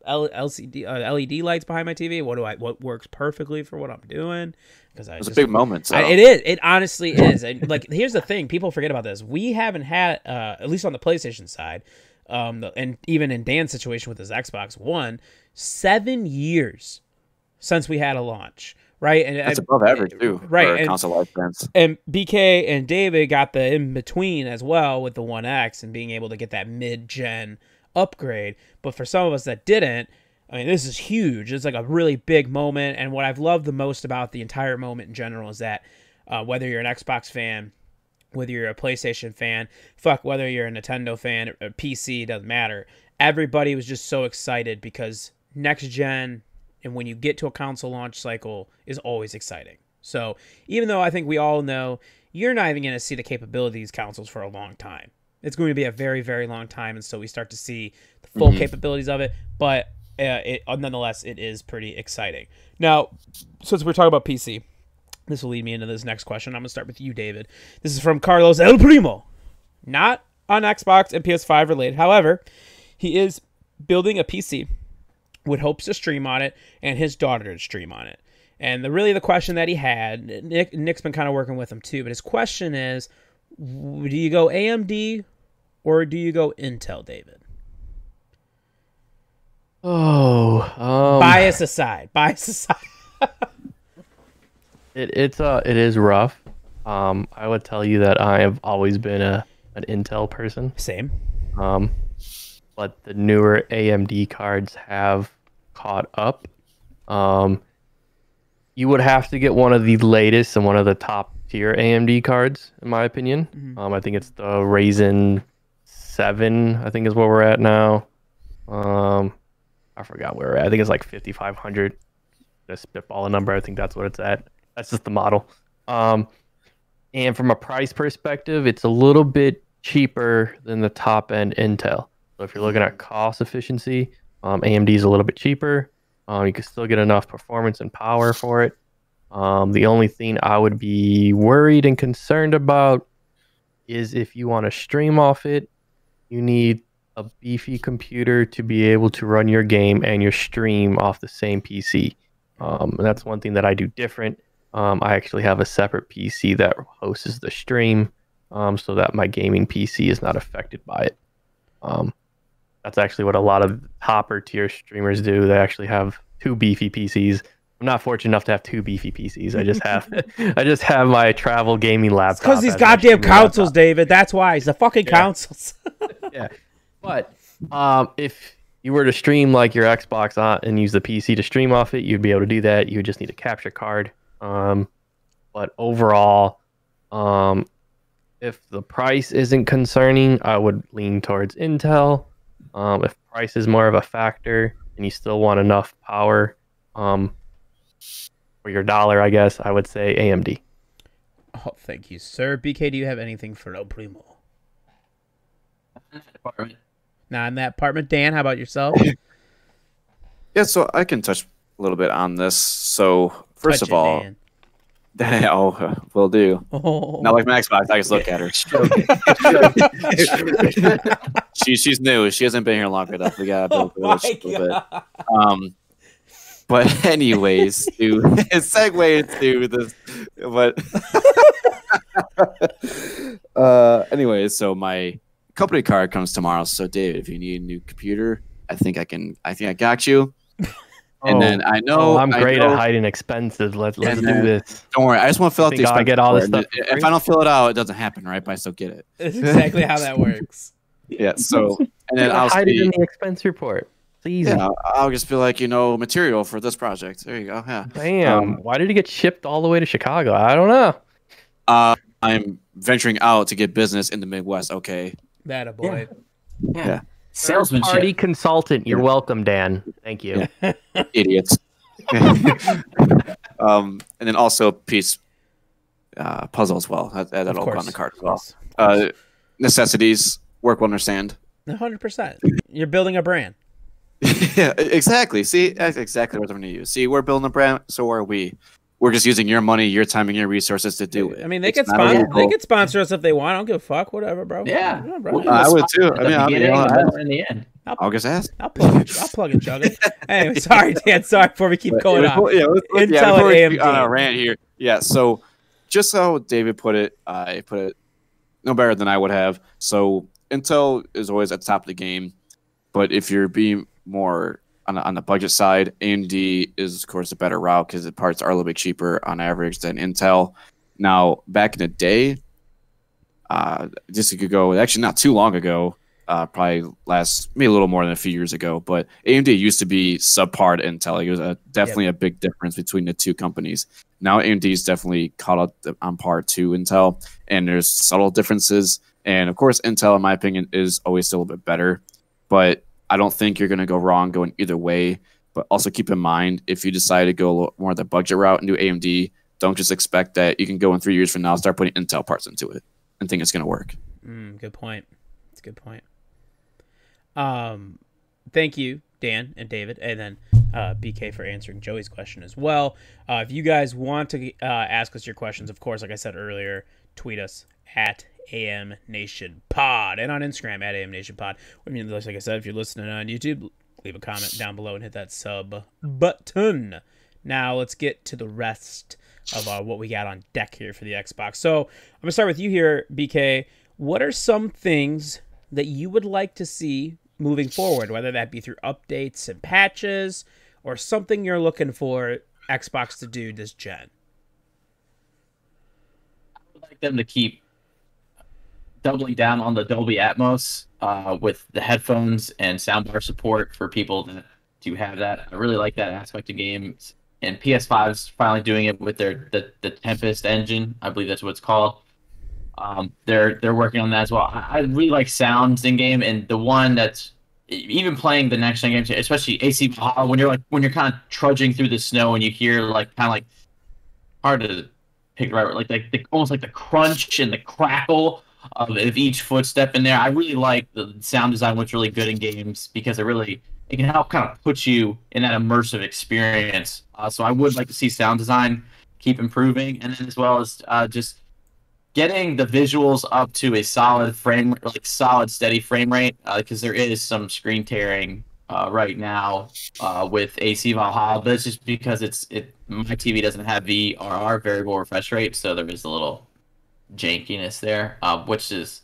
LCD LED lights behind my TV? What works perfectly for what I'm doing? Because
it's a big moment. So.
It is. It honestly is. And like, here's the thing: people forget about this. We haven't had, at least on the PlayStation side, and even in Dan's situation with his Xbox One, 7 years since we had a launch. Right, and
that's above average too.
Right,
for console lifespans.
And BK and David got the in between as well with the One X and being able to get that mid-gen upgrade. But for some of us that didn't, I mean, this is huge. It's like a really big moment. And what I've loved the most about the entire moment in general is that whether you're an Xbox fan, whether you're a PlayStation fan, whether you're a Nintendo fan or PC, doesn't matter. Everybody was just so excited because next gen. And when you get to a console launch cycle is always exciting. So even though I think we all know you're not even going to see the capability of these consoles for a long time. It's going to be a very, very long time until we start to see the full capabilities of it. But nonetheless, it is pretty exciting. Now, since we're talking about PC, this will lead me into this next question. I'm going to start with you, David. This is from Carlos El Primo. Not on Xbox and PS5 related. However, he is building a PC with hopes to stream on it and his daughter to stream on it. And the question that he had, Nick's been kind of working with him too, but his question is, do you go AMD or do you go Intel, David? Bias aside.
It is rough. I would tell you that I have always been an Intel person.
Same.
But the newer AMD cards have caught up. You would have to get one of the latest and one of the top tier AMD cards, in my opinion. I think it's the Ryzen 7, I think is where we're at now. I forgot where we're at. I think it's like 5500. Just spitball a number. I think that's what it's at. That's just the model. And from a price perspective, it's a little bit cheaper than the top end Intel. So if you're looking at cost efficiency, AMD is a little bit cheaper. You can still get enough performance and power for it. The only thing I would be worried and concerned about is if you want to stream off it, you need a beefy computer to be able to run your game and your stream off the same PC. That's one thing that I do different. I actually have a separate PC that hosts the stream, so that my gaming PC is not affected by it. That's actually what a lot of topper tier streamers do. They actually have two beefy PCs. I'm not fortunate enough to have two beefy PCs. I just have my travel gaming laptop.
Because these goddamn consoles, David. That's why. It's the fucking consoles.
Yeah. But if you were to stream like your Xbox on and use the PC to stream off it, you'd be able to do that. You would just need a capture card. But overall, if the price isn't concerning, I would lean towards Intel. If price is more of a factor and you still want enough power for your dollar, I guess I would say AMD.
Oh, thank you, sir. BK, do you have anything for El Primo? Not in that apartment. Dan, how about yourself?
Yeah, so I can touch a little bit on this. So first
Touch
of all,
Dan.
will do.
Oh.
Not like my Xbox. I just look at her. She's new. She hasn't been here long enough. We gotta build a little bit. But anyways, to segue into this, but anyways, so my company card comes tomorrow. So David, if you need a new computer, I think I got you. And then I know
I'm great at hiding expenses. Let's do this.
Don't worry, I just want to fill out the expense.
I get all this
report.
stuff.
If I don't fill it out, it doesn't happen, right? But I still get it.
That's exactly how that works.
Yeah. So and then I'll
hide it in the expense report. It's easy.
Yeah, I'll just be like, material for this project. There you go. Yeah.
Damn. Why did it get shipped all the way to Chicago? I don't know.
I'm venturing out to get business in the Midwest. Okay.
That a boy.
Yeah. Salesmanship.
Party consultant. You're welcome, Dan. Thank you.
Yeah. Idiots. And then also piece puzzle as well. That'll go on the card as well. Necessities. Work will understand.
100%. You're building a brand.
Yeah, exactly. See, that's exactly what I'm going to use. See, we're building a brand, so are we. We're just using your money, your time, and your resources to do it.
I mean, they could sponsor us if they want. I don't give a fuck. Whatever, bro.
Yeah.
Bro.
I would too.
In the end.
I'll just ask.
I'll plug it, chug it. Anyway, sorry, Dan. Sorry before we keep going on.
Intel
and AMD.
On a rant here. Yeah, so just how David put it, I put it no better than I would have. So Intel is always at the top of the game, but if you're being more on the budget side, AMD is of course a better route because the parts are a little bit cheaper on average than Intel. Now, back in the day, just a go, actually not too long ago, probably maybe a little more than a few years ago, but AMD used to be subpar to Intel. It was definitely a big difference between the two companies. Now AMD is definitely caught up on par to Intel, and there's subtle differences. And of course, Intel, in my opinion, is always still a bit better, but I don't think you're going to go wrong going either way. But also keep in mind, if you decide to go a little more of the budget route and do AMD, don't just expect that you can go in 3 years from now, start putting Intel parts into it and think it's going to work.
Good point. That's a good point. Thank you, Dan and David, and then BK for answering Joey's question as well. If you guys want to ask us your questions, of course, like I said earlier, tweet us at AM Nation Pod and on Instagram at AM Nation Pod. I mean, like I said, if you're listening on YouTube, leave a comment down below and hit that sub button. Now let's get to the rest of what we got on deck here for the Xbox. So I'm gonna start with you here, BK. What are some things that you would like to see moving forward, whether that be through updates and patches or something you're looking for Xbox to do this gen?
I would like them to keep doubling down on the Dolby Atmos with the headphones and soundbar support for people that do have that. I really like that aspect of games. And PS5's finally doing it with the Tempest engine. I believe that's what it's called. They're working on that as well. I really like sounds in game, and the one that's even playing the next gen games, especially AC Valhalla, when you're kind of trudging through the snow and you hear hard to pick right, almost like the crunch and the crackle of each footstep in there. I really like the sound design, what's really good in games, because it can help kind of put you in that immersive experience. So I would like to see sound design keep improving, and then as well as just getting the visuals up to a solid steady frame rate, because there is some screen tearing right now with AC Valhalla, but it's just because my TV doesn't have VRR, variable refresh rate, so there is a little jankiness there, which is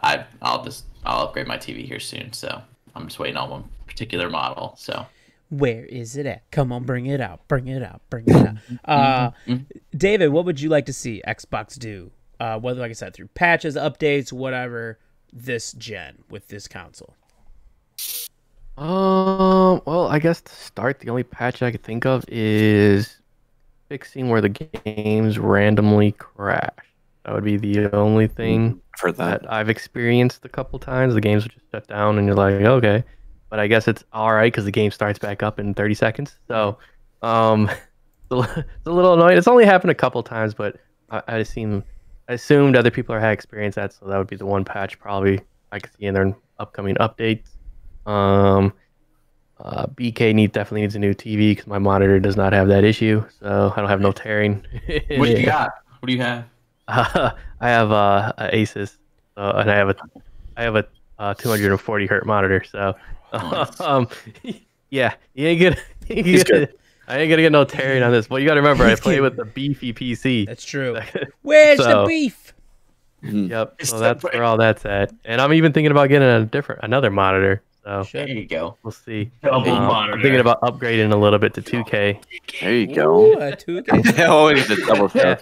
I'll upgrade my TV here soon, so I'm just waiting on one particular model. So
where is it at? Come on, bring it out, bring it out, bring it out. David, what would you like to see Xbox do? Whether, like I said, through patches, updates, whatever, this gen with this console.
Well, I guess to start, the only patch I could think of is fixing where the games randomly crash. That would be the only thing that I've experienced a couple times. The games would just shut down, and you're like, okay. But I guess it's all right because the game starts back up in 30 seconds. So, it's a little annoying. It's only happened a couple times, but I assumed other people had experienced that, so that would be the one patch probably I could see in their upcoming updates. BK definitely needs a new TV because my monitor does not have that issue, so I don't have no tearing.
What do you got? What do you have?
I have a Asus, and I have a 240 hertz monitor. So, yeah, you ain't gonna. I ain't gonna get no tearing on this. But you gotta remember, I play with the beefy PC.
That's true. Where's the beef?
Yep. So that's where all that's at. And I'm even thinking about getting another monitor. So
there you go.
We'll see.
I'm
thinking about upgrading a little bit to 2K.
There you go.
2K.
Always a double
Yeah,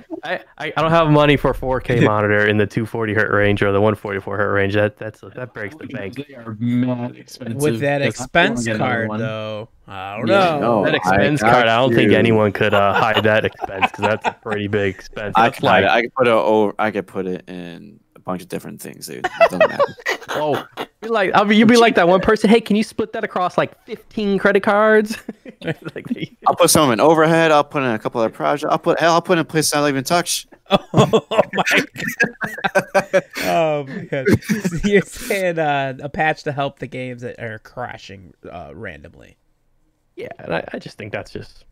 I don't have money for 4K monitor in the 240 hertz range or the 144 hertz range. That breaks the bank.
They are mad expensive.
With that expense card, though, I don't know.
That expense card, I don't think anyone could hide that expense because that's a pretty big expense.
I could put it in a bunch of different things, dude. It doesn't matter.
Oh, you'd be like that one person. Hey, can you split that across like 15 credit cards?
I'll put some in overhead. I'll put in a couple other projects. I'll put in a place I don't even touch.
Oh my god! Oh my god! So you're saying a patch to help the games that are crashing randomly?
Yeah, and I just think that's just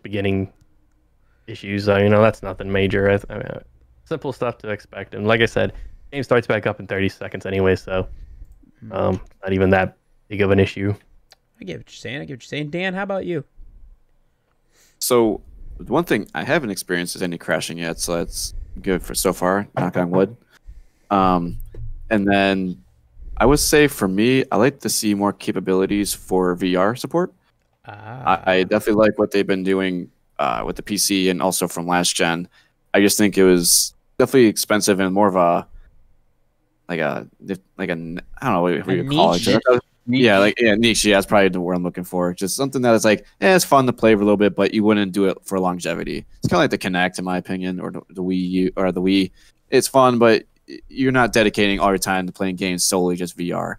beginning issues. That's nothing major. I mean, simple stuff to expect. And like I said, game starts back up in 30 seconds anyway, so not even that big of an issue.
I get what you're saying. Dan, how about you?
So one thing I haven't experienced is any crashing yet, so that's good for so far. Knock on wood. And then I would say for me, I like to see more capabilities for VR support. I definitely like what they've been doing with the PC and also from last gen. I just think it was definitely expensive and more of a I don't know what you call it. Niche. Yeah, that's probably the word I'm looking for. Just something that is like, it's fun to play for a little bit, but you wouldn't do it for longevity. It's kind of like the Kinect, in my opinion, or the Wii U or the Wii. It's fun, but you're not dedicating all your time to playing games solely just VR.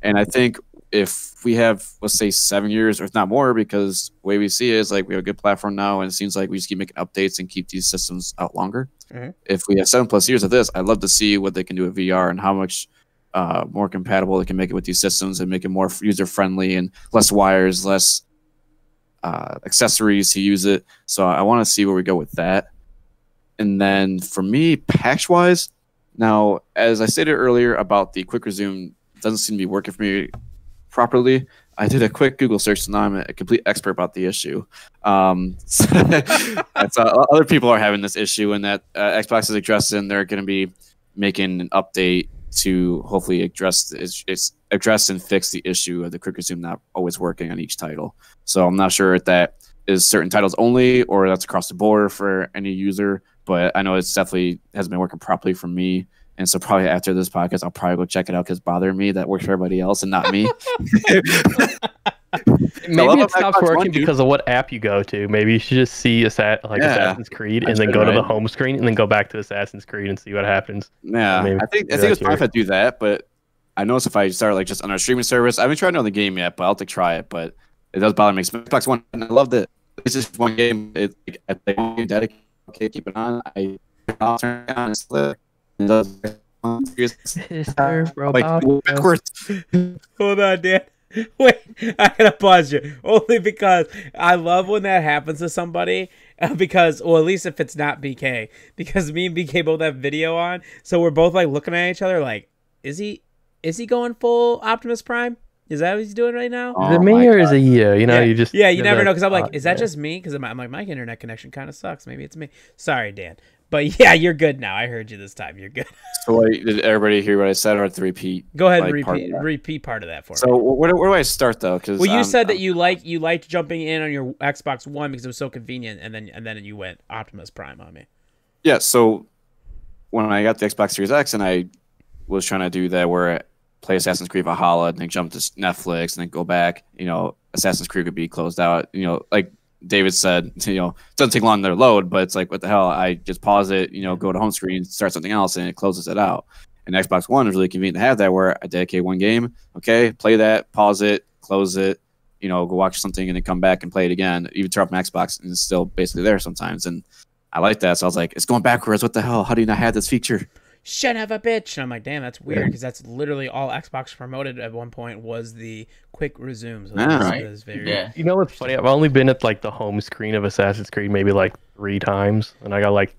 And I think if we have, let's say, 7 years, or if not more, because the way we see it is like we have a good platform now, and it seems like we just keep making updates and keep these systems out longer. If we have 7+ years of this, I'd love to see what they can do with VR and how much more compatible they can make it with these systems and make it more user-friendly and less wires, less accessories to use it. So I want to see where we go with that. And then for me, patch-wise, now, as I stated earlier about the quick resume, doesn't seem to be working for me properly. I did a quick Google search, and now I'm a complete expert about the issue. That's, other people are having this issue, and that Xbox is addressing. They're going to be making an update to hopefully address and fix the issue of the quick resume not always working on each title. So I'm not sure if that is certain titles only or that's across the board for any user, but I know it's definitely hasn't been working properly for me. And so probably after this podcast, I'll probably go check it out because it's bothering me that works for everybody else and not me.
Maybe it stops working because of what app you go to. Maybe you should just see Assassin's Creed and then go to the home screen and then go back to Assassin's Creed and see what happens.
Yeah, I think it's fine if I do that, but I notice if I start like just on our streaming service, I haven't tried it on the game yet, but I'll have to try it. But it does bother me. Xbox One, and I loved it. It's just one game. It's like I play one game dedicated. Okay, keep it on. I'll turn it on. It does.
Like backwards. Hold on, Dan. Wait, I gotta pause you. Only because I love when that happens to somebody. Because, well, at least if it's not BK. Because me and BK both have video on, so we're both like looking at each other like, is he going full Optimus Prime? Is that what he's doing right now?
Is it me or is it you? You know, you
never know. Because I'm like, is that just me? Because I'm like, my internet connection kind of sucks. Maybe it's me. Sorry, Dan. But yeah, you're good now. I heard you this time. You're good.
So did everybody hear what I said, or have to repeat?
Go ahead and repeat part of that for me.
So where do I start though? Because
you said that you liked jumping in on your Xbox One because it was so convenient, and then you went Optimus Prime on me.
Yeah. So when I got the Xbox Series X and I was trying to do that where I play Assassin's Creed Valhalla and then jump to Netflix and then go back, Assassin's Creed could be closed out. Like David said, it doesn't take long to load, but it's like, what the hell? I just pause it, go to home screen, start something else, and it closes it out. And Xbox One is really convenient to have that where I dedicate one game, okay, play that, pause it, close it, go watch something, and then come back and play it again. Even turn off my Xbox, and it's still basically there sometimes. And I like that. So I was like, it's going backwards. What the hell? How do you not have this feature?
Son of a bitch. And I'm like, damn, that's weird because that's literally all Xbox promoted at one point was the quick resumes.
You know what's funny? I've only been at like the home screen of Assassin's Creed maybe like 3 times, and I got like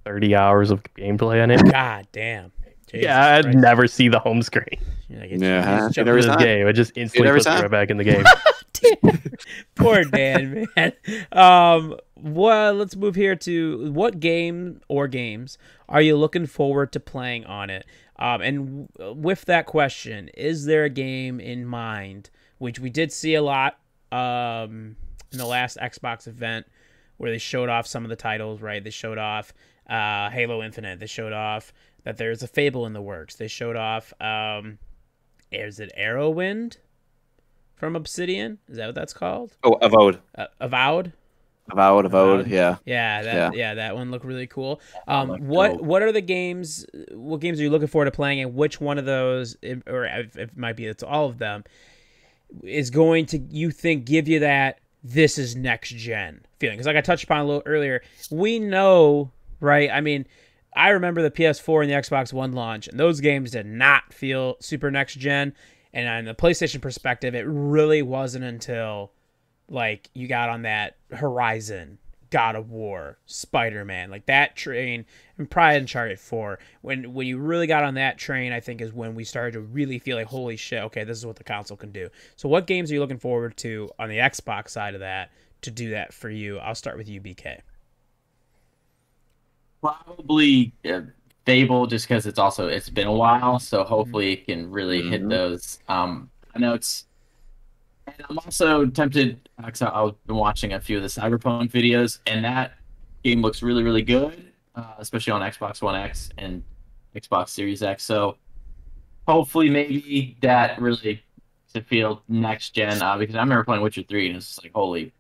30 hours of gameplay on it.
God damn. Jesus
I'd
Christ.
never see the home screen.
It's
This game, it just instantly puts me right back in the game.
Poor Dan, man. Well, let's move here to what game or games are you looking forward to playing on it? And with that question, is there a game in mind, which we did see a lot in the last Xbox event where they showed off some of the titles, right? They showed off Halo Infinite. They showed off that there's a Fable in the works. They showed off, is it Arrowwind from Obsidian? Is that what that's called?
Oh, Avowed.
Avowed,
yeah.
Yeah, that one looked really cool. What are the games? What games are you looking forward to playing, and which one of those, or if it might be it's all of them, is going to you think give you that this is next gen feeling? Because like I touched upon a little earlier, we know, right? I mean, I remember the PS4 and the Xbox One launch, and those games did not feel super next gen. And on the PlayStation perspective, it really wasn't until like you got on that Horizon, God of War, Spider-Man, like that train, and probably Uncharted 4. When you really got on that train, I think is when we started to really feel like, holy shit, okay, this is what the console can do. So what games are you looking forward to on the Xbox side of that to do that for you? I'll start with you, BK.
Probably Fable, just because it's been a while, so hopefully it can really hit those. I know it's, and I'm also tempted because I've been watching a few of the Cyberpunk videos, and that game looks really, really good, especially on Xbox One X and Xbox Series X. So hopefully, maybe that really to feel next gen. Because I remember playing Witcher 3, and it's just like holy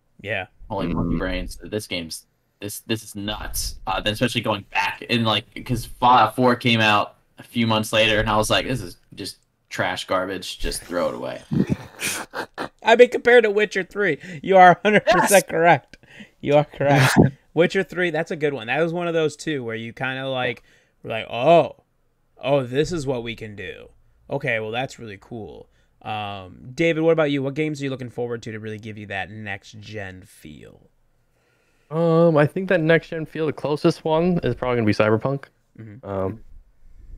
monkey brains. This game's This is nuts. Then especially going back and like because Fallout 4 came out a few months later, and I was like, this is just trash garbage. Just throw it away.
I mean, compared to Witcher 3, you are 100% correct. You are correct. Witcher 3, that's a good one. That was one of those too where you kind of like were like, oh, this is what we can do. Okay, well that's really cool. David, what about you? What games are you looking forward to really give you that next gen feel?
I think that next gen feel, the closest one is probably gonna be Cyberpunk.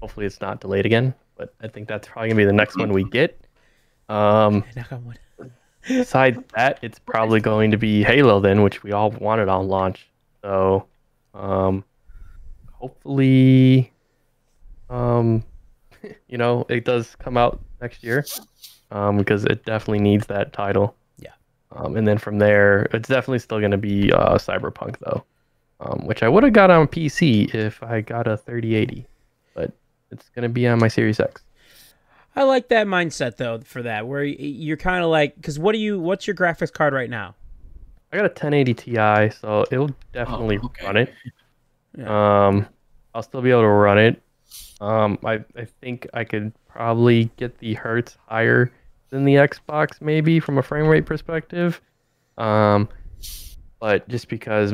Hopefully it's not delayed again, but I think that's probably gonna be the next one we get. Besides that, it's probably going to be Halo then, which we all wanted on launch. So, hopefully, you know, it does come out next year, because it definitely needs that title.
Yeah.
And then from there, it's definitely still going to be Cyberpunk though, which I would have got on PC if I got a 3080, but it's going to be on my Series X.
I like that mindset though for that, where you're kind of like, because what's your graphics card right now?
I got a 1080 Ti, so it'll definitely run it.
Yeah.
I'll still be able to run it. I think I could probably get the hertz higher than the Xbox, maybe from a frame rate perspective. But just because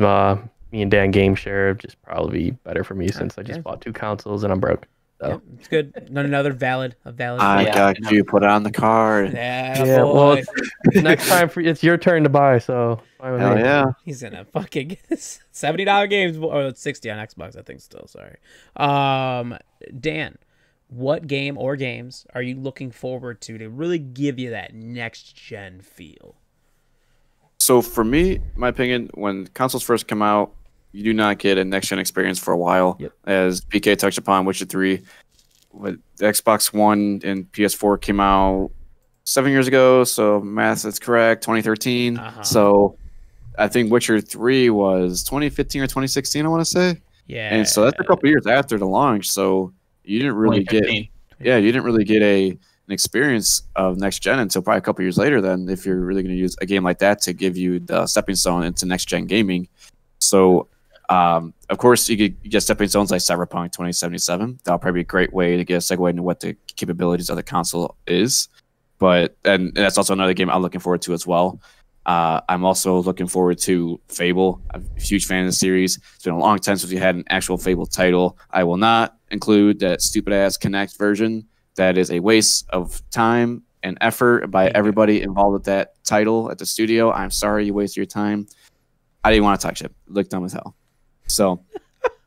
me and Dan game share, just probably be better for me since I just bought 2 consoles and I'm broke. So.
Yep, it's good. Not another valid.
I
Valid.
got you. Put it on the card.
Yeah, boy.
Well, next time it's your turn to buy. So
Hell yeah.
He's gonna fucking get $70 games, or it's 60 on Xbox, I think. Still, sorry. Dan, what game or games are you looking forward to really give you that next gen feel?
So for me, my opinion, when consoles first come out, you do not get a next gen experience for a while.
Yep.
As BK touched upon, Witcher 3, the Xbox One and PS4 came out 7 years ago. So math is correct, 2013. So I think Witcher 3 was 2015 or 2016, I want to say.
Yeah.
And so that's a couple years after the launch. So you didn't really get, you didn't really get an experience of next gen until probably a couple years later. Then, if you're really going to use a game like that to give you the stepping stone into next gen gaming, so of course you could get stepping stones like Cyberpunk 2077. That'll probably be a great way to get a segue into what the capabilities of the console is. But and that's also another game I'm looking forward to as well. I'm also looking forward to Fable. I'm a huge fan of the series. It's been a long time since we had an actual Fable title. I will not include that stupid ass Connect version. That is a waste of time and effort by everybody involved with that title at the studio. I'm sorry you wasted your time. I didn't want to touch it. It looked dumb as hell. So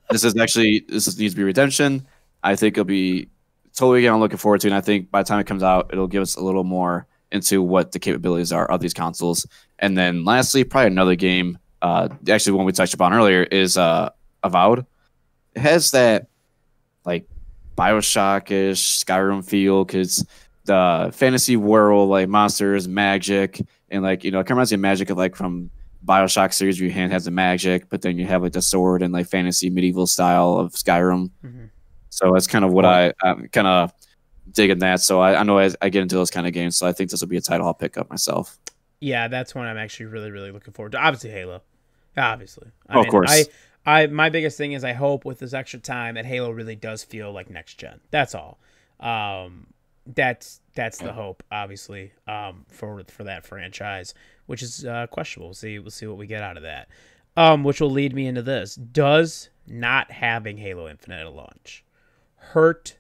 this needs to be redemption. I think it'll be totally again I'm looking forward to, and I think by the time it comes out, it'll give us a little more into what the capabilities are of these consoles. And then lastly, probably another game, actually one we touched upon earlier is Avowed. It has that like Bioshock-ish Skyrim feel because the fantasy world, like monsters, magic, and like, you know, it kind of reminds me of magic of like from Bioshock series where your hand has the magic, but then you have like the sword and like fantasy medieval style of Skyrim. So that's kind of what I'm kind of digging that. So I know as I get into those kind of games, so I think this will be a title I'll pick up myself.
Yeah, that's one I'm actually really, really looking forward to. Obviously, Halo. Obviously.
Of course.
My biggest thing is I hope with this extra time that Halo really does feel like next gen. That's all. That's the hope, obviously, for that franchise, which is questionable. We'll see what we get out of that. Which will lead me into this. Does not having Halo Infinite at launch hurt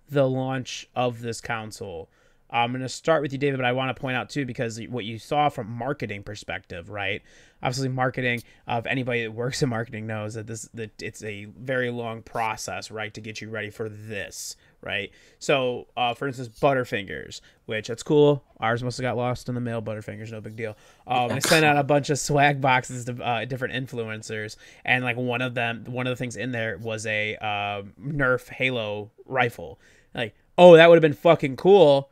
the launch of this console? I'm going to start with you, David, but I want to point out, too, because what you saw from marketing perspective, right? Obviously, marketing, if anybody that works in marketing knows that it's a very long process, right, to get you ready for this, right? So, for instance, Butterfingers, which that's cool. Ours must have got lost in the mail, Butterfingers, no big deal. I sent out a bunch of swag boxes to different influencers, and like one of the things in there was a Nerf Halo rifle. Like, oh, that would have been fucking cool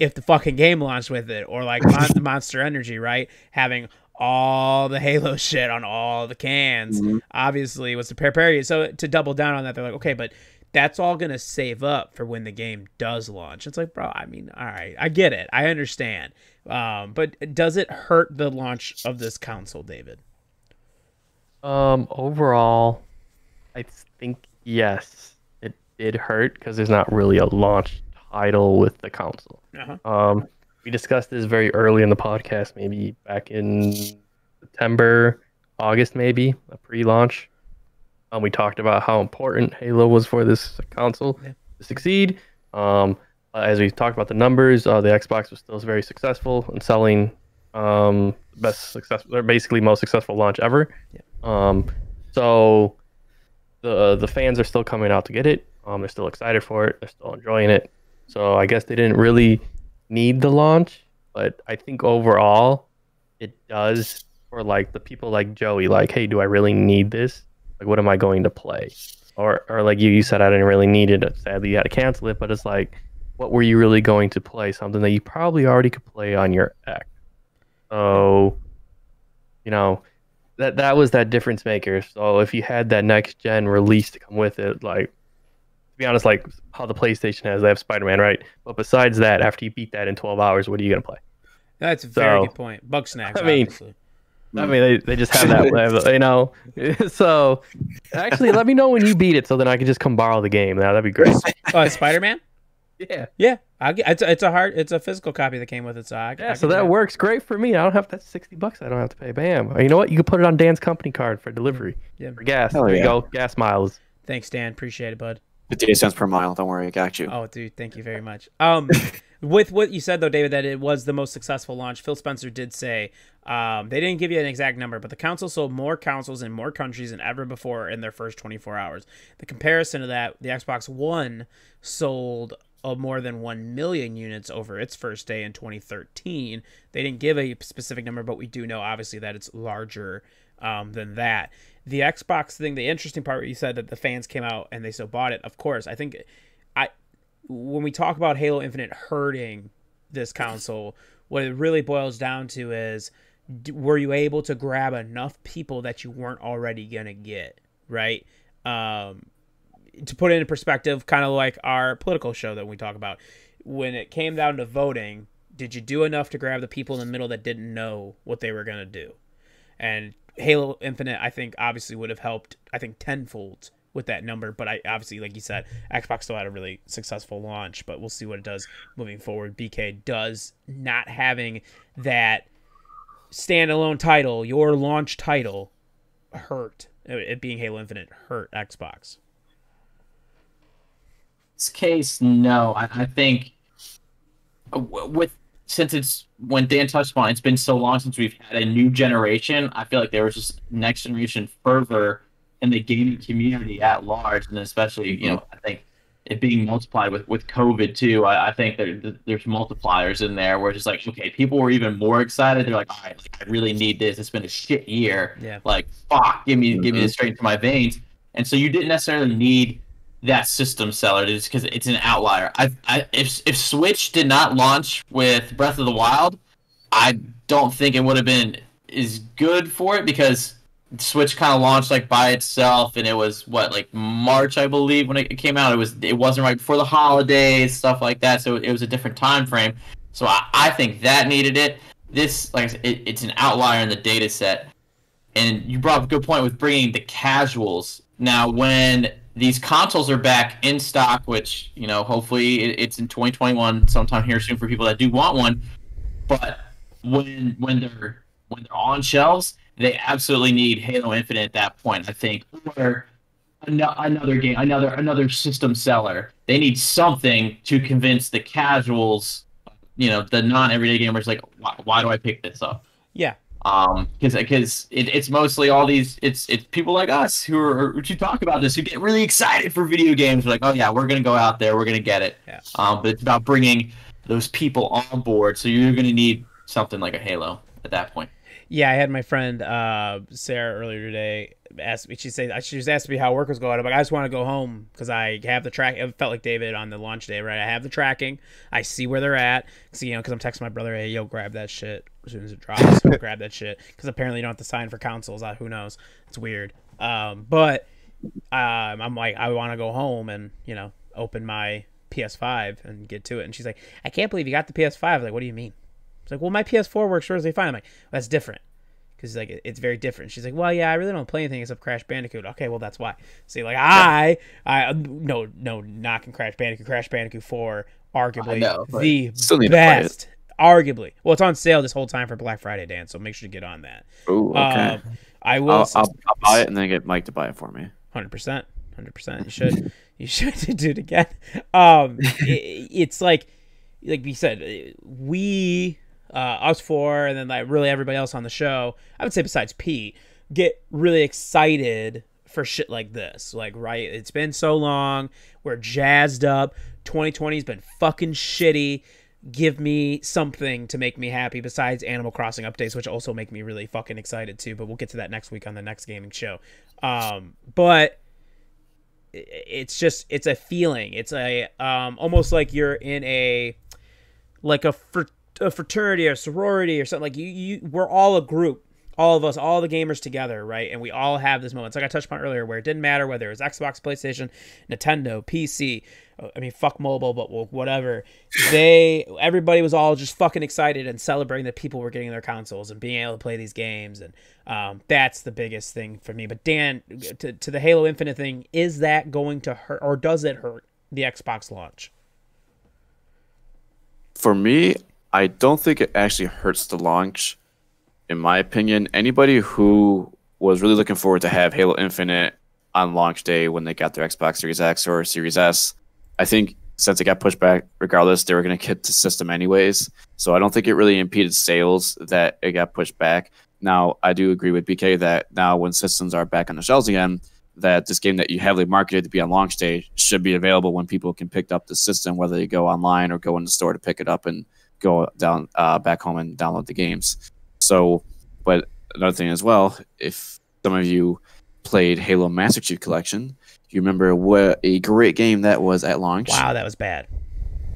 if the fucking game launched with it, or like Monster Energy, right? Having all the Halo shit on all the cans, obviously was to prepare you. So to double down on that, they're like, okay, but that's all going to save up for when the game does launch. It's like, bro, I mean, all right, I get it. I understand. But does it hurt the launch of this console, David?
Overall, I think yes, it did hurt because there's not really a launch title with the console. We discussed this very early in the podcast, maybe back in September, August, maybe a pre-launch. We talked about how important Halo was for this console to succeed. As we talked about the numbers, the Xbox was still very successful in selling basically most successful launch ever. So the fans are still coming out to get it. They're still excited for it. They're still enjoying it. So I guess they didn't really need the launch, but I think overall it does for like the people like Joey, like, hey, do I really need this? Like, what am I going to play? or like you said, I didn't really need it. Sadly, you had to cancel it. But it's like, what were you really going to play? Something that you probably already could play on your X. So, you know, that was that difference maker. So if you had that next gen release to come with it, like, to be honest, like how the PlayStation has, they have Spider-Man, right? But besides that, after you beat that in 12 hours, what are you gonna play?
That's a very good point. Bug snacks,
I mean,
obviously.
they just have that, you know. So actually, let me know when you beat it, so then I can just come borrow the game. Now that'd be great.
Spider-Man?
Yeah.
Yeah, it's a physical copy that came with it. So
So that works great for me. I don't have that's $60. I don't have to pay. Bam. Or you know what? You can put it on Dan's company card for delivery.
Yeah.
For gas.
Hell
There you
yeah.
go. Gas miles.
Thanks, Dan. Appreciate it, bud.
58 cents per mile. Don't worry, I got you.
Oh, dude, thank you very much. With what you said though, David, that it was the most successful launch. Phil Spencer did say they didn't give you an exact number, but the console sold more consoles in more countries than ever before in their first 24 hours. The comparison to that, the Xbox One sold more than 1 million units over its first day in 2013. They didn't give a specific number, but we do know obviously that it's larger than that. The Xbox thing, the interesting part where you said that the fans came out and they still bought it. Of course, I think when we talk about Halo Infinite hurting this console, what it really boils down to is, were you able to grab enough people that you weren't already going to get, right? To put it in perspective, kind of like our political show that we talk about, when it came down to voting, did you do enough to grab the people in the middle that didn't know what they were going to do? And Halo Infinite, I think, obviously would have helped, I think, tenfold with that number. But I obviously, like you said, Xbox still had a really successful launch, but we'll see what it does moving forward. BK, does not having that standalone title, your launch title, hurt? It being Halo Infinite hurt Xbox?
This case, no. I think since it's, when Dan touched upon, it's been so long since we've had a new generation. I feel like there was just next generation fervor in the gaming community at large, and especially, I think it being multiplied with COVID too. I think there's multipliers in there where it's just like, okay, people were even more excited. They're like, all right, like, I really need this. It's been a shit year.
Yeah.
Like, fuck, give me this straight into my veins. And so you didn't necessarily need that system seller, just because it's an outlier. If Switch did not launch with Breath of the Wild, I don't think it would have been as good for it, because Switch kind of launched like by itself, and it was like March, I believe, when it came out. It wasn't right before the holidays, stuff like that. So it was a different time frame. So I think that needed it. This, like I said, it's an outlier in the data set. And you brought up a good point with bringing the casuals. Now, when these consoles are back in stock, which, hopefully it's in 2021 sometime here soon for people that do want one. But when they're on shelves, they absolutely need Halo Infinite at that point, I think, or another game, another system seller. They need something to convince the casuals, the non-everyday gamers, like, why do I pick this up?
Yeah.
Because it's mostly all these, it's people like us who talk about this, who get really excited for video games. We're like, oh yeah, we're gonna go out there, we're gonna get it.
Yeah.
But it's about bringing those people on board. So you're gonna need something like a Halo at that point.
Yeah, I had my friend Sarah earlier today ask me. She was asking me how work was going. I'm like, I just want to go home because I have the track. It felt like David on the launch day, right? I have the tracking. I see where they're at. So, because I'm texting my brother, hey, yo, grab that shit as soon as it drops. Grab that shit, because apparently you don't have to sign for consoles. Who knows? It's weird. But I'm like, I want to go home and open my PS5 and get to it. And she's like, I can't believe you got the PS5. I'm like, what do you mean? It's like, well, my PS4 works perfectly fine. I'm like, well, that's different, because like it's very different. She's like, well, yeah, I really don't play anything except Crash Bandicoot. Okay, well, that's why. See, like no knocking Crash Bandicoot. Crash Bandicoot 4, arguably the best. Arguably, well, it's on sale this whole time for Black Friday, Dan. So make sure to get on that.
Ooh, okay.
I will.
I'll buy it and then get Mike to buy it for me.
100%. You should do it again. It's like we said, us four, and then like really everybody else on the show, I would say besides Pete, get really excited for shit like this. Like, right, it's been so long, we're jazzed up. 2020's been fucking shitty. Give me something to make me happy besides Animal Crossing updates, which also make me really fucking excited too, but we'll get to that next week on the next gaming show. But it's a feeling. It's a almost like you're in a fraternity or sorority or something. Like we're all a group, all of us, all the gamers together, right? And we all have this moment. It's like I touched upon earlier, where it didn't matter whether it was Xbox, PlayStation, Nintendo, PC. I mean, fuck mobile, but whatever. Everybody was all just fucking excited and celebrating that people were getting their consoles and being able to play these games, and that's the biggest thing for me. But Dan, to the Halo Infinite thing, is that going to hurt, or does it hurt the Xbox launch?
For me, I don't think it actually hurts the launch. In my opinion, anybody who was really looking forward to have Halo Infinite on launch day when they got their Xbox Series X or Series S, I think since it got pushed back, regardless, they were going to get the system anyways. So I don't think it really impeded sales that it got pushed back. Now, I do agree with BK that now when systems are back on the shelves again, that this game that you heavily marketed to be on launch day should be available when people can pick up the system, whether they go online or go in the store to pick it up and go down back home and download the games. So, but another thing as well, if some of you played Halo Master Chief Collection, you remember what a great game that was at launch.
Wow, that was bad.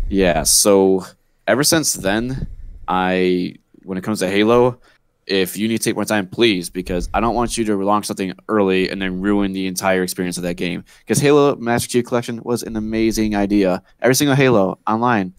Yeah, so ever since then, when it comes to Halo, if you need to take more time, please, because I don't want you to launch something early and then ruin the entire experience of that game. Because Halo Master Chief Collection was an amazing idea. Every single Halo online,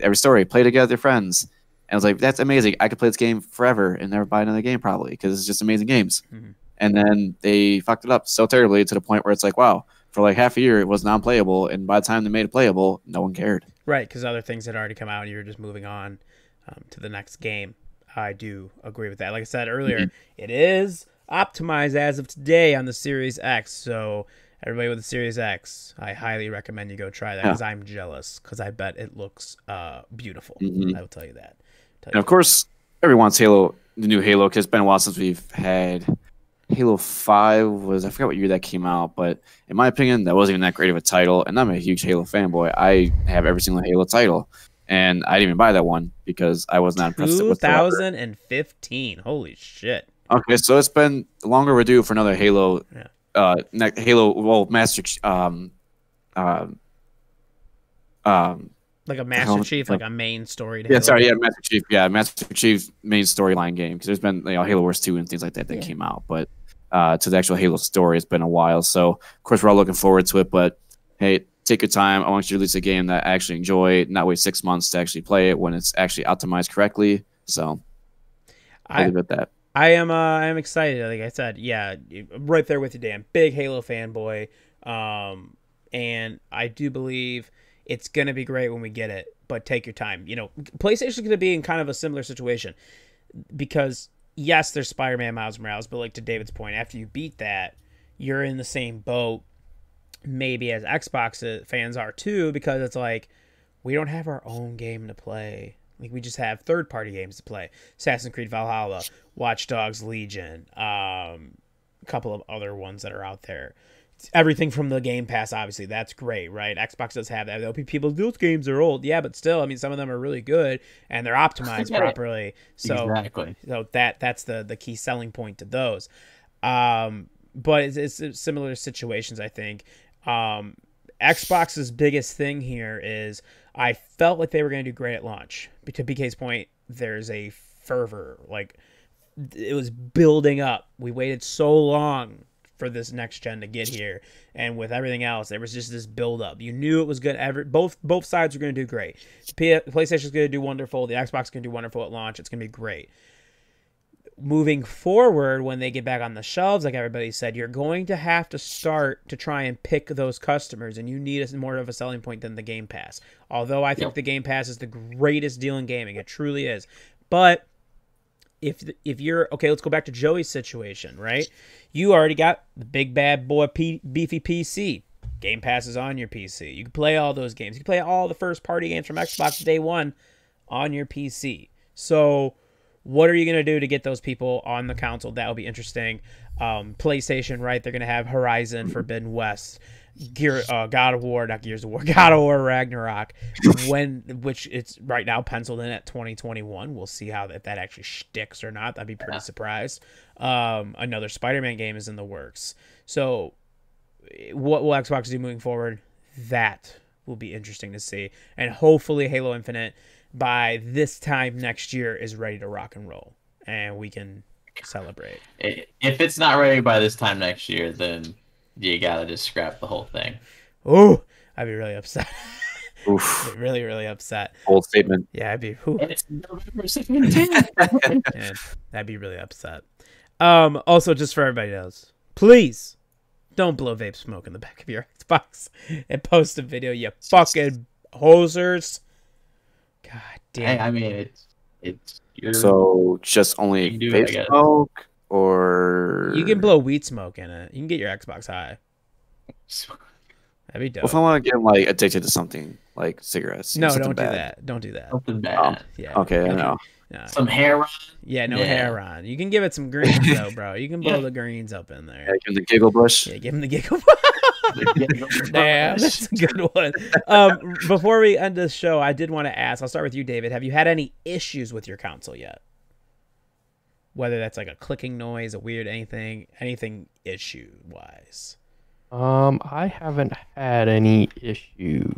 every story, play together with your friends. And I was like, that's amazing. I could play this game forever and never buy another game probably because it's just amazing games. Mm-hmm. And then they fucked it up so terribly to the point where it's like, wow, for like half a year it was non-playable. And by the time they made it playable, no one cared.
Right, because other things had already come out and you were just moving on to the next game. I do agree with that. Like I said earlier, mm-hmm. It is optimized as of today on the Series X. So everybody with the Series X, I highly recommend you go try that because I'm jealous because I bet it looks beautiful. Mm-hmm. I will tell you that.
And of course, everyone wants the new Halo, because it's been a while since we've had Halo 5 I forgot what year that came out, but in my opinion, that wasn't even that great of a title, and I'm a huge Halo fanboy. I have every single Halo title, and I didn't even buy that one because I was not impressed with it.
2015. Holy shit.
Okay, so it's been longer overdue for another Halo, Master
like a Master Chief, like a main story.
Master Chief's main storyline game, because there's been Halo Wars 2 and things like that came out, but to the actual Halo story, it's been a while. So of course we're all looking forward to it, but hey, take your time. I want you to release a game that I actually enjoy, not wait 6 months to actually play it when it's actually optimized correctly. So I'll leave it at that.
I am excited. Like I said, I'm right there with you, Dan. Big Halo fanboy, and I do believe it's going to be great when we get it, but take your time. PlayStation's going to be in kind of a similar situation because, yes, there's Spider-Man Miles Morales, but like to David's point, after you beat that, you're in the same boat maybe as Xbox fans are too, because it's like we don't have our own game to play. Like we just have third-party games to play. Assassin's Creed Valhalla, Watch Dogs Legion, a couple of other ones that are out there. Everything from the Game Pass, obviously, that's great, right? Xbox does have that. There'll be people, those games are old. Yeah, but still, I mean, some of them are really good, and they're optimized properly. So, exactly. So that's the key selling point to those. But it's similar situations, I think. Xbox's biggest thing here is I felt like they were going to do great at launch. To BK's point, there's a fervor. Like, it was building up. We waited so long for this next gen to get here, and with everything else, there was just this build up. You knew it was good. Both sides were going to do great. PlayStation's going to do wonderful. The Xbox is going to do wonderful at launch. It's going to be great. Moving forward, when they get back on the shelves, like everybody said, you're going to have to start to try and pick those customers, and you need more of a selling point than the Game Pass. Although I think the Game Pass is the greatest deal in gaming, it truly is. But if you're okay, let's go back to Joey's situation, right? You already got the big bad boy beefy PC. Game Pass is on your PC. You can play all those games. You can play all the first party games from Xbox day one on your PC. So what are you going to do to get those people on the console? That will be interesting. PlayStation, right? They're going to have Horizon Forbidden West, God of War Ragnarok, which it's right now penciled in at 2021. We'll see if that actually sticks or not. I'd be pretty surprised. Another Spider-Man game is in the works. So what will Xbox do moving forward? That will be interesting to see. And hopefully Halo Infinite by this time next year is ready to rock and roll, and we can celebrate.
If it's not ready by this time next year, then you gotta just scrap the whole thing.
Oh, I'd be really upset.
Oof.
Really, really upset.
Bold statement.
Yeah, I'd be. Whew.
It's November 17th.
Yeah, I'd be really upset. Also, just for everybody knows, please don't blow vape smoke in the back of your Xbox and post a video, you fucking hosers. God damn.
Hey, I mean, it's your,
So just only
You can do it, I
vape
guess.
smoke, or
You can blow weed smoke in it. You can get your Xbox high. That'd be dope.
Well, if I want to get like addicted to something like cigarettes.
No,
something
don't do
bad.
that. Don't do that.
something bad.
Yeah.
Okay, I know.
No.
Some heroin.
Yeah, no
Yeah.
hair on. You can give it some greens though, bro. You can blow the greens up in there.
Yeah, give the giggle bush.
Yeah, give him the giggle. Damn, that's a good one. Before we end this show, I did want to ask. I'll start with you, David. Have you had any issues with your console yet? Whether that's like a clicking noise, a weird anything issue wise.
I haven't had any issues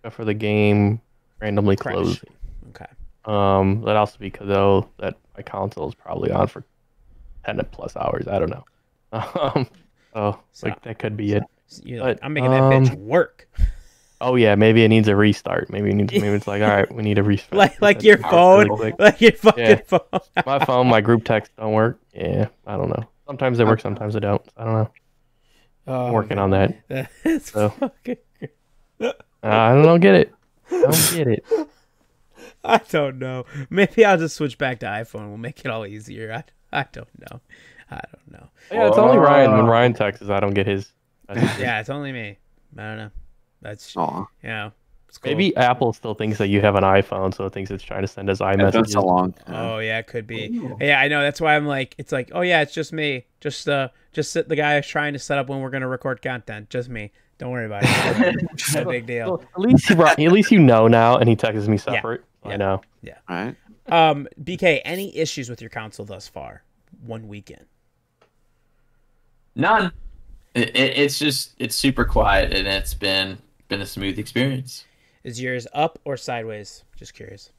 except for the game randomly
Crash.
closing.
Okay.
That also because though that my console is probably on for 10 plus hours. I don't know.
So-
Like that could be it.
You're like,
But,
I'm making that bitch work.
Oh yeah, maybe it needs a restart. Maybe it's like, all right, we need a restart.
like your phone, like your fucking
Yeah.
phone.
My phone, my group text don't work. Yeah, I don't know. Sometimes they work, sometimes they don't. I don't know.
Oh,
I'm working on that.
That's
So.
fucking.
I don't get it. I don't get it.
I don't know. Maybe I'll just switch back to iPhone. We'll make it all easier. I don't know. I don't know.
Yeah, it's only Ryan. When Ryan texts, I don't get his.
Yeah, it's only me. I don't know. That's
Aw,
it's cool.
Maybe Apple still thinks that you have an iPhone, so it thinks it's trying to send us
it's been
iMessages.
so long.
Oh yeah, it could be. Yeah, I know. That's why I'm like, it's like, oh yeah, it's just me. Just the guy who's trying to set up when we're gonna record content. Just me. Don't worry about it. No big deal.
Well, at least you know now, and he texts me separate. So
Yeah.
I know.
All right.
BK, any issues with your console thus far? 1 weekend.
None. It's super quiet, and it's been a smooth experience.
Is yours up or sideways? Just curious.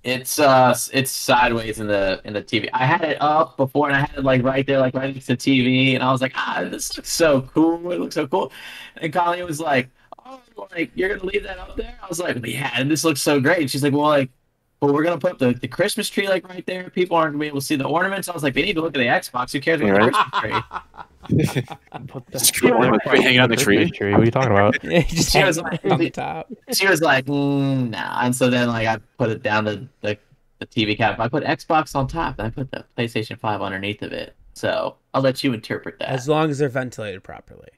It's sideways in the TV. I had it up before, and I had it like right there, like right next to the TV, and I was like, this looks so cool. It looks so cool. And Colleen was like, oh, like you're gonna leave that up there? I was like, yeah, and this looks so great. And she's like, well, we're gonna put up the Christmas tree like right there. People aren't gonna be able to see the ornaments. I was like, they need to look at the Xbox. Who cares about the Christmas tree?
Hanging on the tree.
What are you talking about?
Yeah, just
She
hang
was
it
like-
on the top.
She was like, nah. And so then like I put it down the TV cabinet. I put Xbox on top, and I put the PlayStation 5 underneath of it. So I'll let you interpret that.
As long as they're ventilated properly.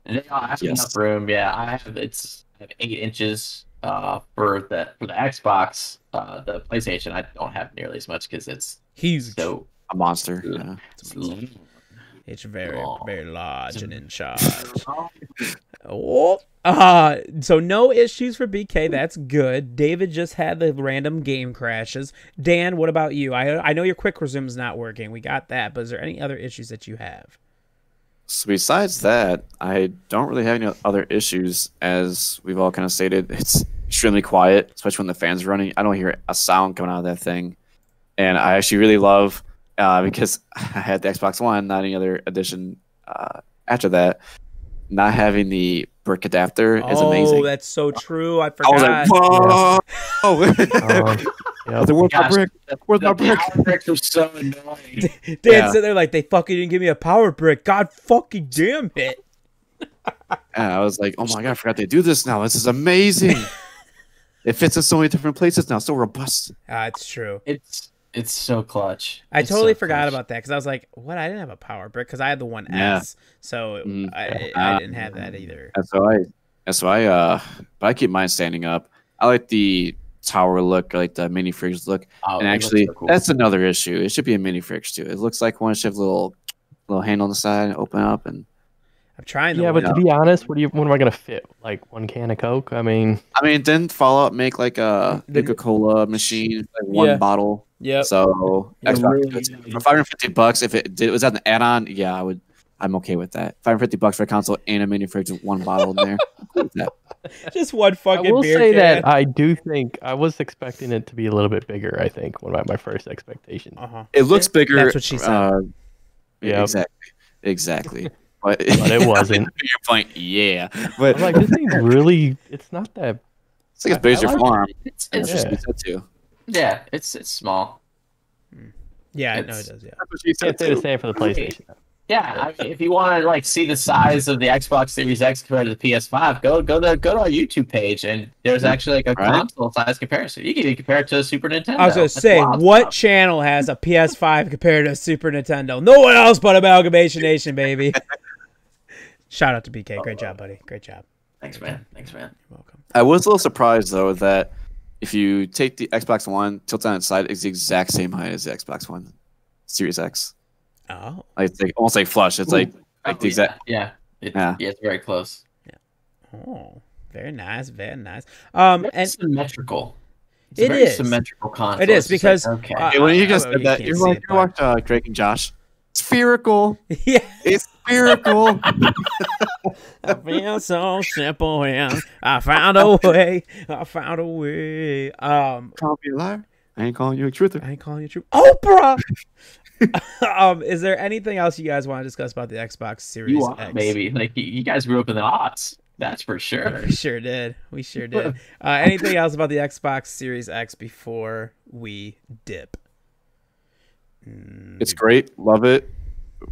And they all have
Yes.
enough room. Yeah, I have 8 inches for the Xbox. The PlayStation I don't have nearly as much because it's
Huge.
so
A monster. Yeah.
It's very,
Oh.
very large and in charge. Oh, so no issues for BK. That's good. David just had the random game crashes. Dan, what about you? I know your quick resume's not working. We got that, but is there any other issues that you have?
So besides that, I don't really have any other issues. As we've all kind of stated, it's extremely quiet, especially when the fan's running. I don't hear a sound coming out of that thing, and I actually really love because I had the Xbox One, not any other edition after that. Not having the brick adapter is amazing.
Oh, that's so true. I
I
forgot.
was like, whoa!
Yeah.
Where's my
Gosh,
brick? Where's my
the
brick?
power bricks are so annoying.
Dan's
Yeah.
sitting there like, they fucking didn't give me a power brick. God fucking damn it.
And I was like, oh my god, I forgot they do this now. This is amazing. It fits in so many different places now. So robust.
It's true.
It's so clutch.
I
It's
totally
so
forgot
clutch.
about that because I was like, what? I didn't have a power brick because I had the one
Yeah.
S. So
Mhm.
I didn't have that either.
But I keep mine standing up. I like the tower look, I like the mini fridge look.
Oh,
And
it looks
actually,
so cool.
that's another issue. It should be a mini fridge too. It looks like one should have a little handle on the side, open up, and
I'm trying to.
Yeah, but to be honest, what am I gonna fit? Like one can of Coke? I mean,
didn't Fallout make like a
The-
Coca-Cola machine, like one
Yeah.
bottle?
Yep.
So
Yeah,
Xbox,
really.
for $550, if it was an add-on, yeah, I would I'm okay with that. $550 for a console and a mini fridge with one bottle in there. I'm cool with that.
Just one
I
fucking
will
beer
say
can.
that I do think I was expecting it to be a little bit bigger. I think one of my first expectations.
It looks bigger.
That's what she said.
Yep.
Exactly. But
it wasn't.
Your point, yeah.
I
But
was like, this thing's really. It's not that.
it's like a basic
like
farm.
It's
That's
Yeah.
just what she said too.
yeah, it's small.
Yeah, no,
It's-
it does. Yeah.
That's what she said
Can't say the
too.
same for the PlayStation.
Yeah, I mean, if you want to like see the size of the Xbox Series X compared to the PS5, go to our YouTube page, and there's actually like a
Right.
console size comparison. You can even compare it to a Super Nintendo.
I was gonna
That's
say,
wild
what
stuff.
channel has a PS5 compared to a Super Nintendo? No one else but Amalgamation Nation, baby. Shout out to BK. Great job, buddy. Great job.
Thanks, man. Thanks, man.
You're welcome.
I was a little surprised though that if you take the Xbox One, tilt it on its side, it's the exact same height as the Xbox One Series X.
Oh,
Like it's like almost like flush. It's like
Oh,
the exact.
yeah. Yeah.
Yeah.
It's very close.
oh, very nice, very nice.
Very
And
symmetrical. It's
It
a very
is.
symmetrical console.
It is
It's just
because,
like, okay.
Hey, when you just
well,
said
you
that,
can't
you're
see
like
it,
you watched Drake and Josh. Spherical.
yeah,
It's spherical.
I feel so simple, and I found a way. I found a way.
Call me a liar. I ain't calling you a truther.
I ain't calling you true. Oprah. Is there anything else you guys want to discuss about the Xbox Series
you are,
X?
maybe. Like, you guys grew up in the aughts. That's for sure.
We sure did. We sure did. Anything else about the Xbox Series X before we dip?
It's great. Love it.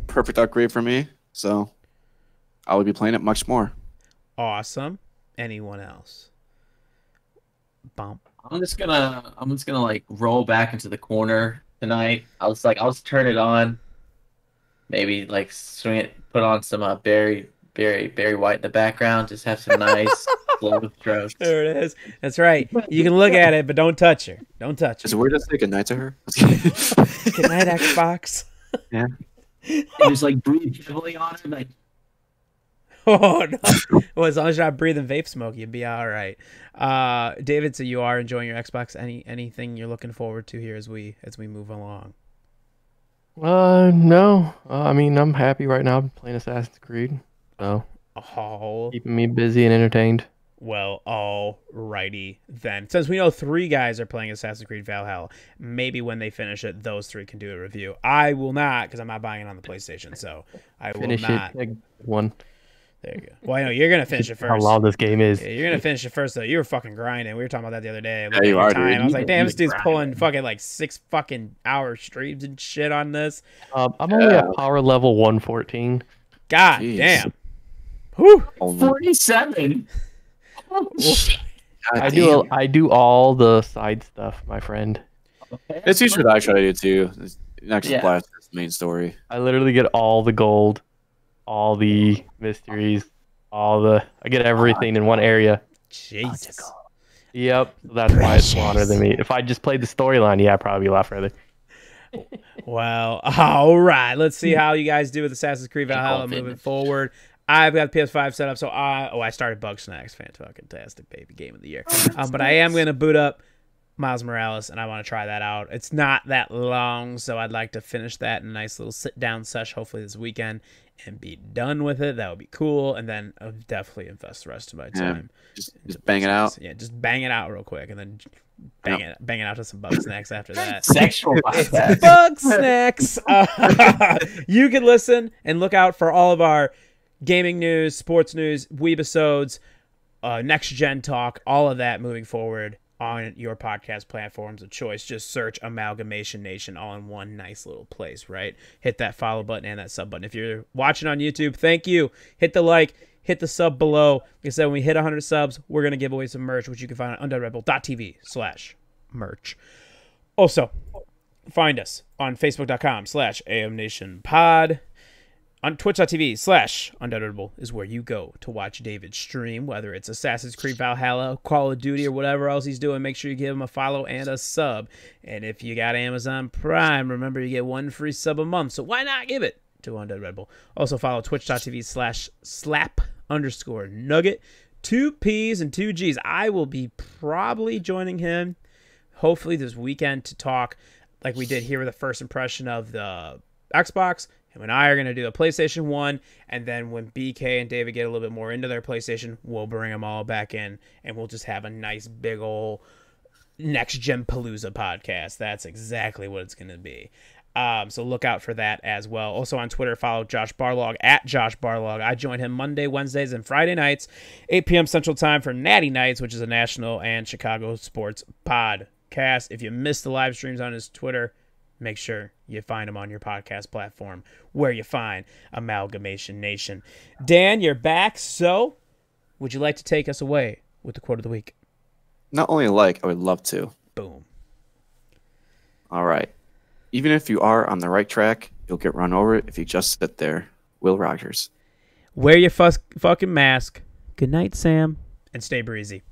Perfect upgrade for me. So I will be playing it much more.
Awesome. Anyone else? Bump.
I'm just gonna like roll back into the corner tonight. I'll just turn it on. Maybe like swing it, put on some Barry White in the background. Just have some nice slow strokes.
There it is. That's right. You can look at it, but don't touch her. Don't touch
Is
her.
it weird to say goodnight to her?
Good night, Xbox.
Yeah.
And just like breathe heavily on her, like
Oh no! Well, as long as you're not breathing vape smoke, you'll be all right. David, so you are enjoying your Xbox? Anything you're looking forward to here as we move along?
No. I mean, I'm happy right now playing Assassin's Creed. So
Oh,
keeping me busy and entertained.
well, alrighty then. Since we know 3 guys are playing Assassin's Creed Valhalla, maybe when they finish it, those 3 can do a review. I will not, because I'm not buying it on the PlayStation, so I will
Finish
not.
it. Like, one.
There you go. Well, I know you're gonna finish it
How
first.
long this game is.
Yeah, you're gonna finish it first though. You were fucking grinding. We were talking about that the other day.
Yeah, you are, dude.
I was like,
You
damn,
been
this dude's
grinding.
pulling fucking like 6 fucking hour streams and shit on this.
I'm only at power level 114.
God
Jeez.
damn. Whew.
47.
I do all the side stuff, my friend.
It's usually what I try to do too. It's next
Yeah.
blast is the main story.
I literally get all the gold, all the mysteries, I get everything in one area.
Jesus.
Yep, so that's why it's longer than me. If I just played the storyline, yeah, I'd probably be a lot further.
Well, all right. Let's see how you guys do with Assassin's Creed Valhalla moving forward. I've got the PS5 set up, so I started Bug Snacks. Fantastic, baby. Game of the year. But I am going to boot up Miles Morales, and I want to try that out. It's not that long, so I'd like to finish that in a nice little sit-down sesh, hopefully this weekend, and be done with it. That would be cool, and then I'll definitely invest the rest of my time.
Just bang it out.
Yeah, just bang it out real quick, and then bang it out to some Bug Snacks after that.
Sexual podcast.
Bug Snacks. You can listen and look out for all of our gaming news, sports news, weebisodes, next gen talk, all of that moving forward on your podcast platforms of choice. Just search Amalgamation Nation all in one nice little place, right? Hit that follow button and that sub button. If you're watching on YouTube, thank you. Hit the like, hit the sub below. Like I said, when we hit 100 subs, we're going to give away some merch, which you can find on undeadrebel.tv/merch. Also, find us on facebook.com/amnationpod. On twitch.tv/undeadable is where you go to watch David stream, whether it's Assassin's Creed Valhalla, Call of Duty, or whatever else he's doing. Make sure you give him a follow and a sub. And if you got Amazon Prime, remember you get 1 free sub a month. So why not give it to Undead Red Bull? Also follow twitch.tv/slap_nugget. 2 P's and 2 G's. I will be probably joining him, hopefully this weekend, to talk like we did here with the first impression of the Xbox, him and I are going to do a PlayStation 1, and then when BK and David get a little bit more into their PlayStation, we'll bring them all back in, and we'll just have a nice big old Next Gen Palooza podcast. That's exactly what it's going to be. So look out for that as well. Also on Twitter, follow Josh Barlog at Josh Barlog. I join him Monday, Wednesdays, and Friday nights, 8 p.m. Central Time for Natty Nights, which is a national and Chicago sports podcast. If you missed the live streams on his Twitter, make sure you find him on your podcast platform where you find Amalgamation Nation. Dan, you're back. So would you like to take us away with the quote of the week?
Not only like, I would love to.
Boom.
All right. Even if you are on the right track, you'll get run over if you just sit there. Will Rogers.
Wear your fucking mask. Good night, Sam, and stay breezy.